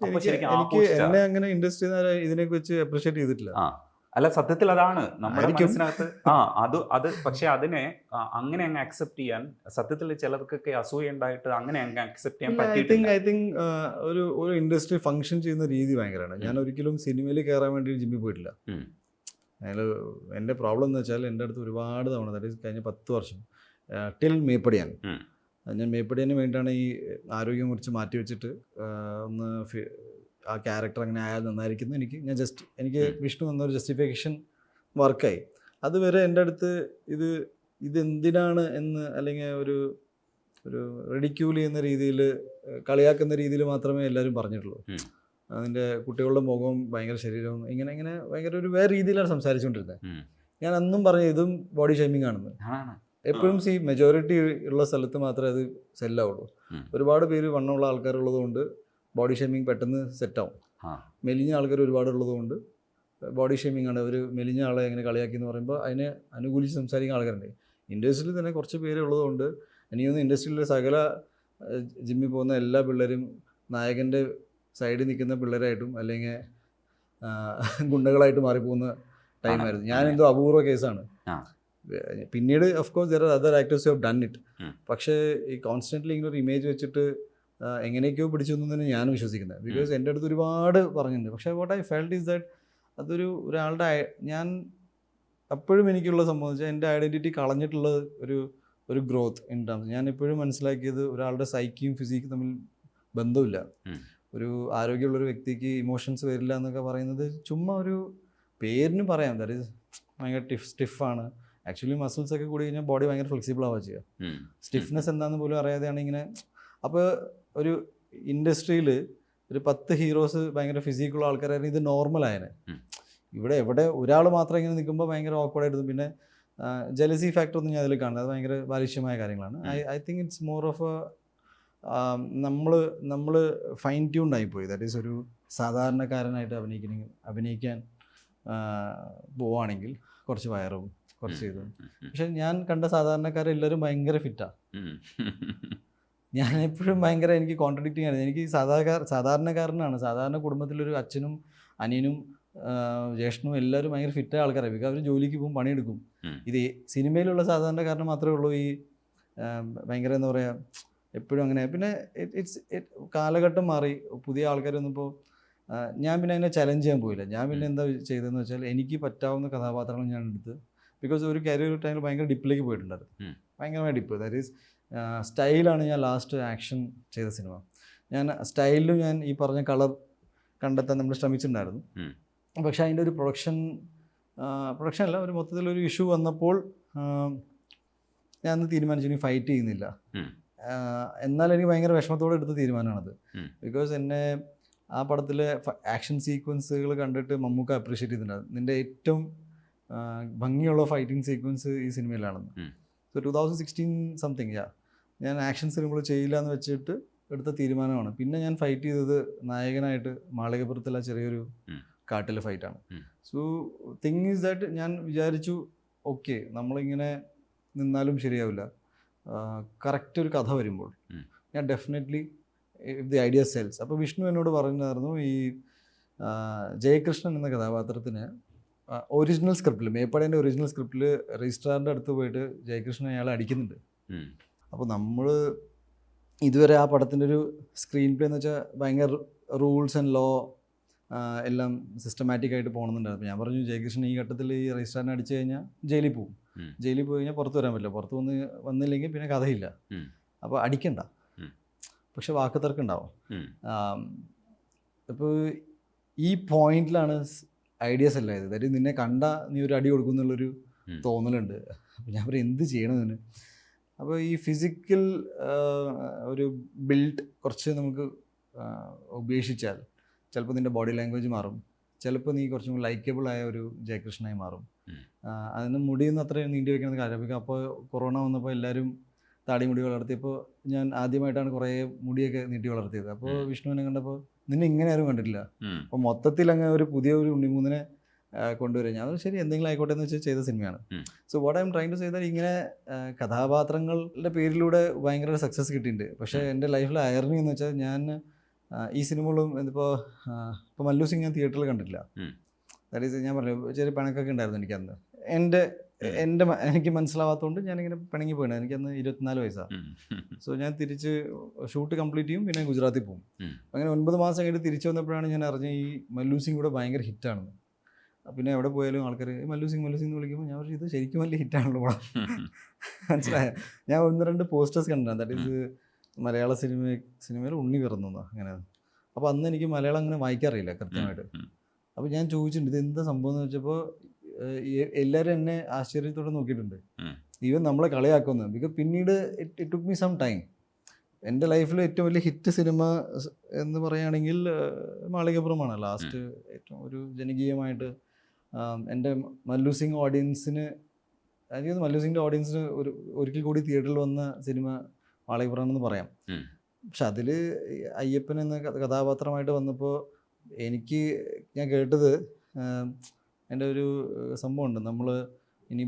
എന്നെ അങ്ങനെ ഇൻഡസ്ട്രി ഇതിനെ വെച്ച് അപ്രീഷിയേറ്റ് ചെയ്തിട്ടില്ല. അല്ല, സത്യത്തിൽ അതാണ് നമ്മുടെ മനസ്സിനകത്ത്. അത് പക്ഷെ അതിനെ അങ്ങനെ അങ്ങ് അക്സെപ്റ്റ് ചെയ്യാൻ സത്യത്തിൽ ചിലർക്കൊക്കെ അസൂയ ഉണ്ടായിട്ട് അങ്ങനെ അങ്ങ് അക്സെപ്റ്റ് ചെയ്യാൻ പറ്റിയിട്ടില്ല. ഐ തിങ്ക് ഒരു ഇൻഡസ്ട്രി ഫംഗ്ഷൻ ചെയ്യുന്ന രീതി ഭയങ്കരമാണ്. ഞാൻ ഒരിക്കലും സിനിമയിൽ കയറാൻ വേണ്ടി ജിമ്മിൽ പോയിട്ടില്ല. എൻ്റെ പ്രോബ്ലം എന്ന് വെച്ചാൽ എൻ്റെ അടുത്ത് ഒരുപാട് തവണ, ദാറ്റ് ഈസ് കഴിഞ്ഞ 10 വർഷം ടിൽ മേപ്പടിയാൻ, ഞാൻ മേപ്പടിയാന് വേണ്ടിയിട്ടാണ് ഈ ആരോഗ്യം കുറിച്ച് മാറ്റി വെച്ചിട്ട് ഒന്ന് ആ ക്യാരക്ടർ അങ്ങനെ ആയാൽ നന്നായിരിക്കുന്നു. എനിക്ക് വിഷ്ണു എന്നൊരു ജസ്റ്റിഫിക്കേഷൻ വർക്കായി. അതുവരെ എൻ്റെ അടുത്ത് ഇതെന്തിനാണ് എന്ന്, അല്ലെങ്കിൽ ഒരു റെഡിക്യൂൾ ചെയ്യുന്ന രീതിയിൽ, കളിയാക്കുന്ന രീതിയിൽ മാത്രമേ എല്ലാവരും പറഞ്ഞിട്ടുള്ളൂ. അതിൻ്റെ കുട്ടികളുടെ മുഖവും ഭയങ്കര ശരീരവും ഇങ്ങനെ ഭയങ്കര ഒരു വേറെ രീതിയിലാണ് സംസാരിച്ചുകൊണ്ടിരുന്നത്. ഞാൻ അന്നും പറഞ്ഞു ഇതും ബോഡി ഷേമിങ് ആണെന്ന്. എപ്പോഴും മെജോറിറ്റി ഉള്ള സ്ഥലത്ത് മാത്രമേ അത് സെല്ലാവുള്ളൂ. ഒരുപാട് പേര് വണ്ണമുള്ള ആൾക്കാരുള്ളത് കൊണ്ട് ബോഡി ഷേമിങ് പെട്ടെന്ന് സെറ്റാവും. ആ. മെലിഞ്ഞ ആൾക്കാർ ഒരുപാടുള്ളത് കൊണ്ട് ബോഡി ഷേമിംഗ് ആണ്, ഒരു മെലിഞ്ഞ ആളെ എങ്ങനെ കളിയാക്കി എന്ന് പറയുമ്പോൾ അതിനെ അനുകൂലിച്ച് സംസാരിക്കുന്ന ആൾക്കാരുണ്ട്. ഇൻഡസ്ട്രിയിൽ തന്നെ കുറച്ച് പേര് ഉള്ളതുകൊണ്ട് എനിക്ക് തോന്നുന്നു ഇൻഡസ്ട്രിയിലെ സകല ജിമ്മിൽ പോകുന്ന എല്ലാ പിള്ളേരും നായകൻ്റെ സൈഡിൽ നിൽക്കുന്ന പിള്ളേരായിട്ടും അല്ലെങ്കിൽ ഗുണ്ടകളായിട്ട് മാറിപ്പോകുന്ന ടൈമായിരുന്നു. ഞാനെന്തോ അപൂർവ കേസാണ്. പിന്നീട് of course there are other actors who have done it. പക്ഷേ ഈ കോൺസ്റ്റൻ്റ്ലി ഇങ്ങനെ ഒരു ഇമേജ് വെച്ചിട്ട് എങ്ങനെയൊക്കെയോ പിടിച്ചു തന്നെ ഞാൻ വിശ്വസിക്കുന്നത്. ബിക്കോസ് എൻ്റെ അടുത്ത് ഒരുപാട് പറഞ്ഞിട്ടുണ്ട്. പക്ഷേ what I felt is that അതൊരു ഒരാളുടെ ഞാൻ അപ്പോഴും എനിക്കുള്ള സംഭവം വെച്ചാൽ എൻ്റെ ഐഡൻറ്റിറ്റി കളഞ്ഞിട്ടുള്ള ഒരു ഗ്രോത്ത് ഇൻ ടേംസ്. ഞാൻ എപ്പോഴും മനസ്സിലാക്കിയത് ഒരാളുടെ സൈക്കിയും ഫിസിക്കും തമ്മിൽ ബന്ധമില്ല. ഒരു ആരോഗ്യമുള്ളൊരു വ്യക്തിക്ക് ഇമോഷൻസ് വരില്ല എന്നൊക്കെ പറയുന്നത് ചുമ്മാ ഒരു പേരിന് പറയാം. ദാറ്റ് ഈസ് ഭയങ്കര സ്റ്റിഫാണ്. ആക്ച്വലി മസിൽസ് ഒക്കെ കൂടി കഴിഞ്ഞാൽ ബോഡി ഭയങ്കര ഫ്ലെക്സിബിൾ ആവുക ചെയ്യുക. സ്റ്റിഫ്നെസ് എന്താണെന്ന് പോലും അറിയാതെയാണ് ഇങ്ങനെ. അപ്പോൾ ഒരു ഇൻഡസ്ട്രിയിൽ ഒരു 10 ഹീറോസ് ഭയങ്കര ഫിസിക്കുള്ള ആൾക്കാരായിരുന്നു, ഇത് നോർമലായനെ. ഇവിടെ എവിടെ ഒരാൾ മാത്രം ഇങ്ങനെ നിൽക്കുമ്പോൾ ഭയങ്കര ഓക്വേർഡായിട്ട്. പിന്നെ ജലസി ഫാക്ടർ ഒന്നും ഞാൻ അതിൽ കാണുന്നത്, അത് ഭയങ്കര ബാലിഷ്യമായ കാര്യങ്ങളാണ്. I think it's more of A നമ്മൾ ഫൈൻ ട്യൂൺഡ് ആയിപ്പോയി. ദാറ്റ് ഈസ് ഒരു സാധാരണക്കാരനായിട്ട് അഭിനയിക്കാൻ പോവുകയാണെങ്കിൽ കുറച്ച് വയറും കുറച്ച് ഇതും. പക്ഷെ ഞാൻ കണ്ട സാധാരണക്കാരെല്ലാവരും ഭയങ്കര ഫിറ്റാണ്. ഞാൻ എപ്പോഴും ഭയങ്കര എനിക്ക് കോൺട്രഡിക്റ്റിംഗ് ആണ്. എനിക്ക് സാധാരണക്കാരനാണ്, സാധാരണ കുടുംബത്തിലൊരു അച്ഛനും അനിയനും ജ്യേഷ്ഠനും എല്ലാവരും ഭയങ്കര ഫിറ്റായ ആൾക്കാരാണ്. ബിക്കോസ് അവർ ജോലിക്ക് പോകും, പണിയെടുക്കും. ഇത് സിനിമയിലുള്ള സാധാരണക്കാരന് മാത്രമേ ഉള്ളൂ ഈ ഭയങ്കര എന്താ പറയുക എപ്പോഴും അങ്ങനെ. പിന്നെ കാലഘട്ടം മാറി, പുതിയ ആൾക്കാരൊന്നും ഇപ്പോൾ ഞാൻ പിന്നെ അതിനെ ചലഞ്ച് ചെയ്യാൻ പോയില്ല. ഞാൻ പിന്നെ എന്താ ചെയ്തതെന്ന് വെച്ചാൽ എനിക്ക് പറ്റാവുന്ന കഥാപാത്രങ്ങൾ ഞാൻ എടുത്ത്, ബിക്കോസ് ഒരു കരിയർ ടൈമിൽ ഭയങ്കര ഡിപ്പിലേക്ക് പോയിട്ടുണ്ടായിരുന്നു, ഭയങ്കരമായ ഡിപ്പ്. ദാറ്റ് ഈസ് സ്റ്റൈലാണ് ഞാൻ ലാസ്റ്റ് ആക്ഷൻ ചെയ്ത സിനിമ. ഞാൻ സ്റ്റൈലിലും ഞാൻ ഈ പറഞ്ഞ കളർ കണ്ടെത്താൻ നമ്മൾ ശ്രമിച്ചിട്ടുണ്ടായിരുന്നു. പക്ഷേ അതിൻ്റെ ഒരു പ്രൊഡക്ഷൻ അല്ല, ഒരു മൊത്തത്തിലൊരു ഇഷ്യൂ വന്നപ്പോൾ ഞാൻ തീരുമാനിച്ചു ഇനി ഫൈറ്റ് ചെയ്യുന്നില്ല. എന്നാൽ എനിക്ക് ഭയങ്കര വിഷമത്തോടെ എടുത്ത തീരുമാനമാണത്. ബിക്കോസ് എന്നെ ആ പടത്തിലെ ആക്ഷൻ സീക്വൻസുകൾ കണ്ടിട്ട് മമ്മൂക്ക അപ്രീഷിയേറ്റ് ചെയ്തിട്ടുണ്ടായിരുന്നു. നിൻ്റെ ഏറ്റവും ഭംഗിയുള്ള ഫൈറ്റിംഗ് സീക്വൻസ് ഈ സിനിമയിലാണെന്ന്. സോ 2016 സംതിങ് ഞാൻ ആക്ഷൻ സിനിമകൾ ചെയ്യില്ല എന്ന് വെച്ചിട്ട് എടുത്ത തീരുമാനമാണ്. പിന്നെ ഞാൻ ഫൈറ്റ് ചെയ്തത് നായകനായിട്ട് മാളികപ്പുറത്തുള്ള ചെറിയൊരു കാട്ടിലെ ഫൈറ്റാണ്. സോ തിങ് ഈസ് ദാറ്റ് ഞാൻ വിചാരിച്ചു ഓക്കെ നമ്മളിങ്ങനെ നിന്നാലും ശരിയാവില്ല, കറക്റ്റ് ഒരു കഥ വരുമ്പോൾ ഞാൻ definitely if the idea cells. അപ്പോൾ വിഷ്ണു എന്നോട് പറഞ്ഞായിരുന്നു ഈ ജയകൃഷ്ണൻ എന്ന കഥാപാത്രത്തിന് ഒറിജിനൽ സ്ക്രിപ്റ്റിൽ, മേപ്പാടേൻ്റെ ഒറിജിനൽ സ്ക്രിപ്റ്റിൽ രജിസ്ട്രാറിൻ്റെ അടുത്ത് പോയിട്ട് ജയകൃഷ്ണൻ അയാളെ അടിക്കുന്നുണ്ട്. അപ്പോൾ നമ്മൾ ഇതുവരെ ആ പടത്തിൻ്റെ ഒരു സ്ക്രീൻ പ്ലേ എന്ന് വെച്ചാൽ ഭയങ്കര റൂൾസ് ആൻഡ് ലോ എല്ലാം സിസ്റ്റമാറ്റിക് ആയിട്ട് പോകണമെന്നുണ്ടായിരുന്നു. ഞാൻ പറഞ്ഞു ജയകൃഷ്ണൻ ഈ ഘട്ടത്തിൽ ഈ രജിസ്ട്രാറിനെ അടിച്ചു കഴിഞ്ഞാൽ ജയിലിൽ പോകും, ജയിലിൽ പോയി കഴിഞ്ഞാൽ പുറത്ത് വരാൻ പറ്റില്ല, പുറത്ത് വന്നില്ലെങ്കിൽ പിന്നെ കഥയില്ല, അപ്പോൾ അടിക്കണ്ട, പക്ഷെ വാക്കുതർക്കുണ്ടാവും. ഇപ്പോൾ ഈ പോയിന്റിലാണ് ഐഡിയാസ് എല്ലാം ഇത്. അതായത് നിന്നെ കണ്ട നീ ഒരു അടി കൊടുക്കുന്നുള്ളൊരു തോന്നലുണ്ട്. അപ്പോൾ ഞാൻ പറയും എന്ത് ചെയ്യണമെന്ന്. അപ്പോൾ ഈ ഫിസിക്കൽ ഒരു ബിൽഡ് കുറച്ച് നമുക്ക് ഉപേക്ഷിച്ചാൽ ചിലപ്പോൾ നിൻ്റെ ബോഡി ലാംഗ്വേജ് മാറും, ചിലപ്പോൾ നീ കുറച്ചും കൂടി ലൈക്കബിളായ ഒരു ജയകൃഷ്ണനായി മാറും. അതിന് മുടിയൊന്നും അത്രയും നീണ്ടി വയ്ക്കുന്ന കാര്യം. അപ്പോൾ കൊറോണ വന്നപ്പോൾ എല്ലാവരും താടി മുടി വളർത്തിയപ്പോൾ ഞാൻ ആദ്യമായിട്ടാണ് കുറേ മുടിയൊക്കെ നീട്ടി വളർത്തിയത്. അപ്പോൾ വിഷ്ണുവിനെ കണ്ടപ്പോൾ നിന്നെ ഇങ്ങനെ ആരും കണ്ടിട്ടില്ല, അപ്പോൾ മൊത്തത്തിൽ അങ്ങ് ഒരു പുതിയ ഒരു ഉണ്ണിമൂന്നിനെ കൊണ്ടുവരിക. ഞാൻ ശരി എന്തെങ്കിലും ആയിക്കോട്ടെ എന്ന് വെച്ചാൽ ചെയ്ത സിനിമയാണ്. So what I am trying to say that ഇങ്ങനെ കഥാപാത്രങ്ങളുടെ പേരിലൂടെ ഭയങ്കര സക്സസ് കിട്ടിയിട്ടുണ്ട്. പക്ഷേ എൻ്റെ ലൈഫിലെ അയർണി എന്ന് വെച്ചാൽ ഞാൻ ഈ സിനിമകളും ഇപ്പോൾ മല്ലു സിംഗ് ഞാൻ തിയേറ്ററിൽ കണ്ടിട്ടില്ല. ദാറ്റ് ഈസ് ഞാൻ പറഞ്ഞു ചെറിയ പിണക്കൊക്കെ ഉണ്ടായിരുന്നു എനിക്കന്ന്. എനിക്ക് മനസ്സിലാവാത്തതുകൊണ്ട് ഞാനിങ്ങനെ പിണങ്ങി പോയിട്ടുണ്ട്. എനിക്കന്ന് 24 വയസ്സാണ്. സോ ഞാൻ തിരിച്ച് ഷൂട്ട് കംപ്ലീറ്റ് ചെയ്യും, പിന്നെ ഗുജറാത്തിൽ പോകും. അങ്ങനെ 9 മാസം കഴിഞ്ഞിട്ട് തിരിച്ചു വന്നപ്പോഴാണ് ഞാൻ അറിഞ്ഞ ഈ മല്ലു സിംഗ് കൂടെ ഭയങ്കര ഹിറ്റാണെന്ന്. പിന്നെ എവിടെ പോയാലും ആൾക്കാർ മല്ലു സിംഗ് എന്ന് വിളിക്കുമ്പോൾ ഞാൻ പറഞ്ഞു ഇത് ശരിക്കും വലിയ ഹിറ്റാണല്ലോ പടം. മനസ്സിലായ ഞാൻ 1-2 പോസ്റ്റേഴ്സ് കണ്ടിട്ടുണ്ട്. ദാറ്റ് ഈസ് മലയാള സിനിമയിൽ ഉണ്ണി പിറന്നു അങ്ങനെ. അപ്പോൾ അന്ന് എനിക്ക് മലയാളം അങ്ങനെ വായിക്കാറില്ല കൃത്യമായിട്ട്. അപ്പോൾ ഞാൻ ചോദിച്ചിട്ടുണ്ട് ഇത് എന്താ സംഭവം എന്ന് വെച്ചപ്പോൾ എല്ലാവരും എന്നെ ആശ്ചര്യത്തോടെ നോക്കിയിട്ടുണ്ട്, ഈവൻ നമ്മളെ കളിയാക്കുന്നത്. ബിക്കോസ് പിന്നീട് it took me some time. എൻ്റെ ലൈഫിൽ ഏറ്റവും വലിയ ഹിറ്റ് സിനിമ എന്ന് പറയുകയാണെങ്കിൽ മാളികപ്പുറമാണ് ലാസ്റ്റ് ഏറ്റവും ഒരു ജനകീയമായിട്ട് എൻ്റെ മല്ലു സിംഗ് ഓഡിയൻസിന്, എനിക്ക് മല്ലു സിംഗിൻ്റെ ഓഡിയൻസിന് ഒരിക്കൽ കൂടി തിയേറ്ററിൽ വന്ന സിനിമ മാളികപ്പുറമാണെന്ന് പറയാം. പക്ഷെ അതിൽ അയ്യപ്പൻ എന്ന കഥാപാത്രമായിട്ട് വന്നപ്പോൾ ഞാൻ കേട്ടത് എൻ്റെ ഒരു സംഭവമുണ്ട്. നമ്മൾ ഇനി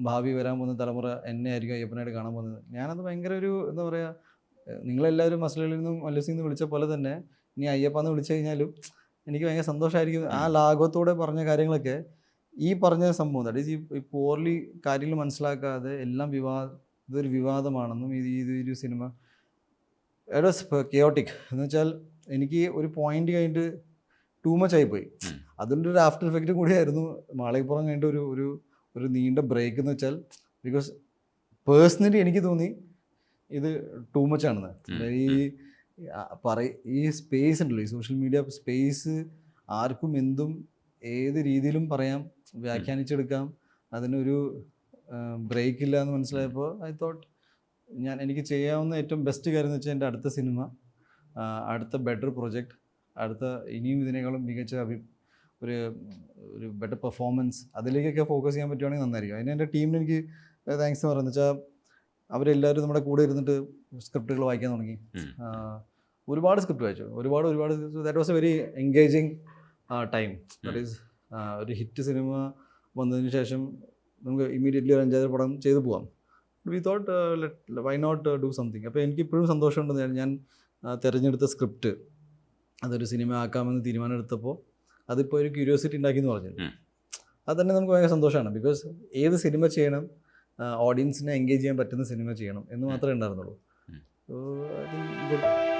ഭാവി വരാൻ പോകുന്ന തലമുറ എന്നെ ആയിരിക്കും അയ്യപ്പനായിട്ട് കാണാൻ പോകുന്നത്. ഞാനത് ഭയങ്കര ഒരു എന്താ പറയുക, നിങ്ങളെല്ലാവരും മസ്ലയിൽ നിന്നും മല്ലൂസിൽ നിന്ന് വിളിച്ച പോലെ തന്നെ ഇനി അയ്യപ്പാന്ന് വിളിച്ചു കഴിഞ്ഞാലും എനിക്ക് ഭയങ്കര സന്തോഷമായിരിക്കും. ആ ലാഘവത്തോടെ പറഞ്ഞ കാര്യങ്ങളൊക്കെ ഈ പറഞ്ഞ സംഭവം ദാറ്റ് ഈസ് ഈ പോർലി കാര്യങ്ങൾ മനസ്സിലാക്കാതെ എല്ലാം ഇതൊരു വിവാദമാണെന്നും ഇതൊരു സിനിമ ഇറ്റ് വാസ് കെയോട്ടിക് എന്ന് വെച്ചാൽ എനിക്ക് ഒരു പോയിന്റ് കഴിഞ്ഞിട്ട് ടൂ മച്ച് ആയിപ്പോയി. അതിൻ്റെ ഒരു ആഫ്റ്റർ എഫക്റ്റ് കൂടിയായിരുന്നു മാളികപ്പുറം കഴിഞ്ഞിട്ട് ഒരു നീണ്ട ബ്രേക്ക് എന്ന് വെച്ചാൽ. ബിക്കോസ് പേഴ്സണലി എനിക്ക് തോന്നി ഇത് ടൂ മച്ച് ആണെന്ന്. ഈ സ്പേസ് ഉണ്ടല്ലോ, ഈ സോഷ്യൽ മീഡിയ സ്പേസ് ആർക്കും എന്തും ഏത് രീതിയിലും പറയാം, വ്യാഖ്യാനിച്ചെടുക്കാം, അതിനൊരു ബ്രേക്ക് ഇല്ല എന്ന് മനസ്സിലായപ്പോൾ ഐ തോട്ട് എനിക്ക് ചെയ്യാവുന്ന ഏറ്റവും ബെസ്റ്റ് കാര്യം എന്ന് വെച്ചാൽ എൻ്റെ അടുത്ത സിനിമ, അടുത്ത ബെറ്റർ പ്രൊജക്റ്റ്, അടുത്ത ഇനിയും ഇതിനേക്കാളും മികച്ച ഒരു ബെറ്റർ പെർഫോമൻസ് അതിലേക്കൊക്കെ ഫോക്കസ് ചെയ്യാൻ പറ്റുവാണെങ്കിൽ നന്നായിരിക്കും. അതിന് എൻ്റെ ടീമിന് എനിക്ക് താങ്ക്സ് എന്ന് പറയുന്നത് വെച്ചാൽ അവരെല്ലാവരും നമ്മുടെ കൂടെ ഇരുന്നിട്ട് സ്ക്രിപ്റ്റുകൾ വായിക്കാൻ തുടങ്ങി. ഒരുപാട് സ്ക്രിപ്റ്റ് വായിച്ചു, ഒരുപാട് that was a very engaging time. That is ഒരു ഹിറ്റ് സിനിമ വന്നതിന് ശേഷം നമുക്ക് ഇമ്മീഡിയറ്റ്ലി ഒരു 5-6 പടം ചെയ്തു പോകാം. We thought why not do something. അപ്പോൾ എനിക്കിപ്പോഴും സന്തോഷമുണ്ട്. ഞാൻ തിരഞ്ഞെടുത്ത സ്ക്രിപ്റ്റ് അതൊരു സിനിമ ആക്കാമെന്ന് തീരുമാനമെടുത്തപ്പോൾ അതിപ്പോൾ ഒരു ക്യൂരിയോസിറ്റി ഉണ്ടാക്കിയെന്ന് പറഞ്ഞു. അത് തന്നെ നമുക്ക് ഭയങ്കര സന്തോഷമാണ്. ബിക്കോസ് ഏത് സിനിമ ചെയ്യണം, ഓഡിയൻസിനെ എൻഗേജ് ചെയ്യാൻ പറ്റുന്ന സിനിമ ചെയ്യണം എന്ന് മാത്രമേ ഉണ്ടായിരുന്നുള്ളൂ. So I think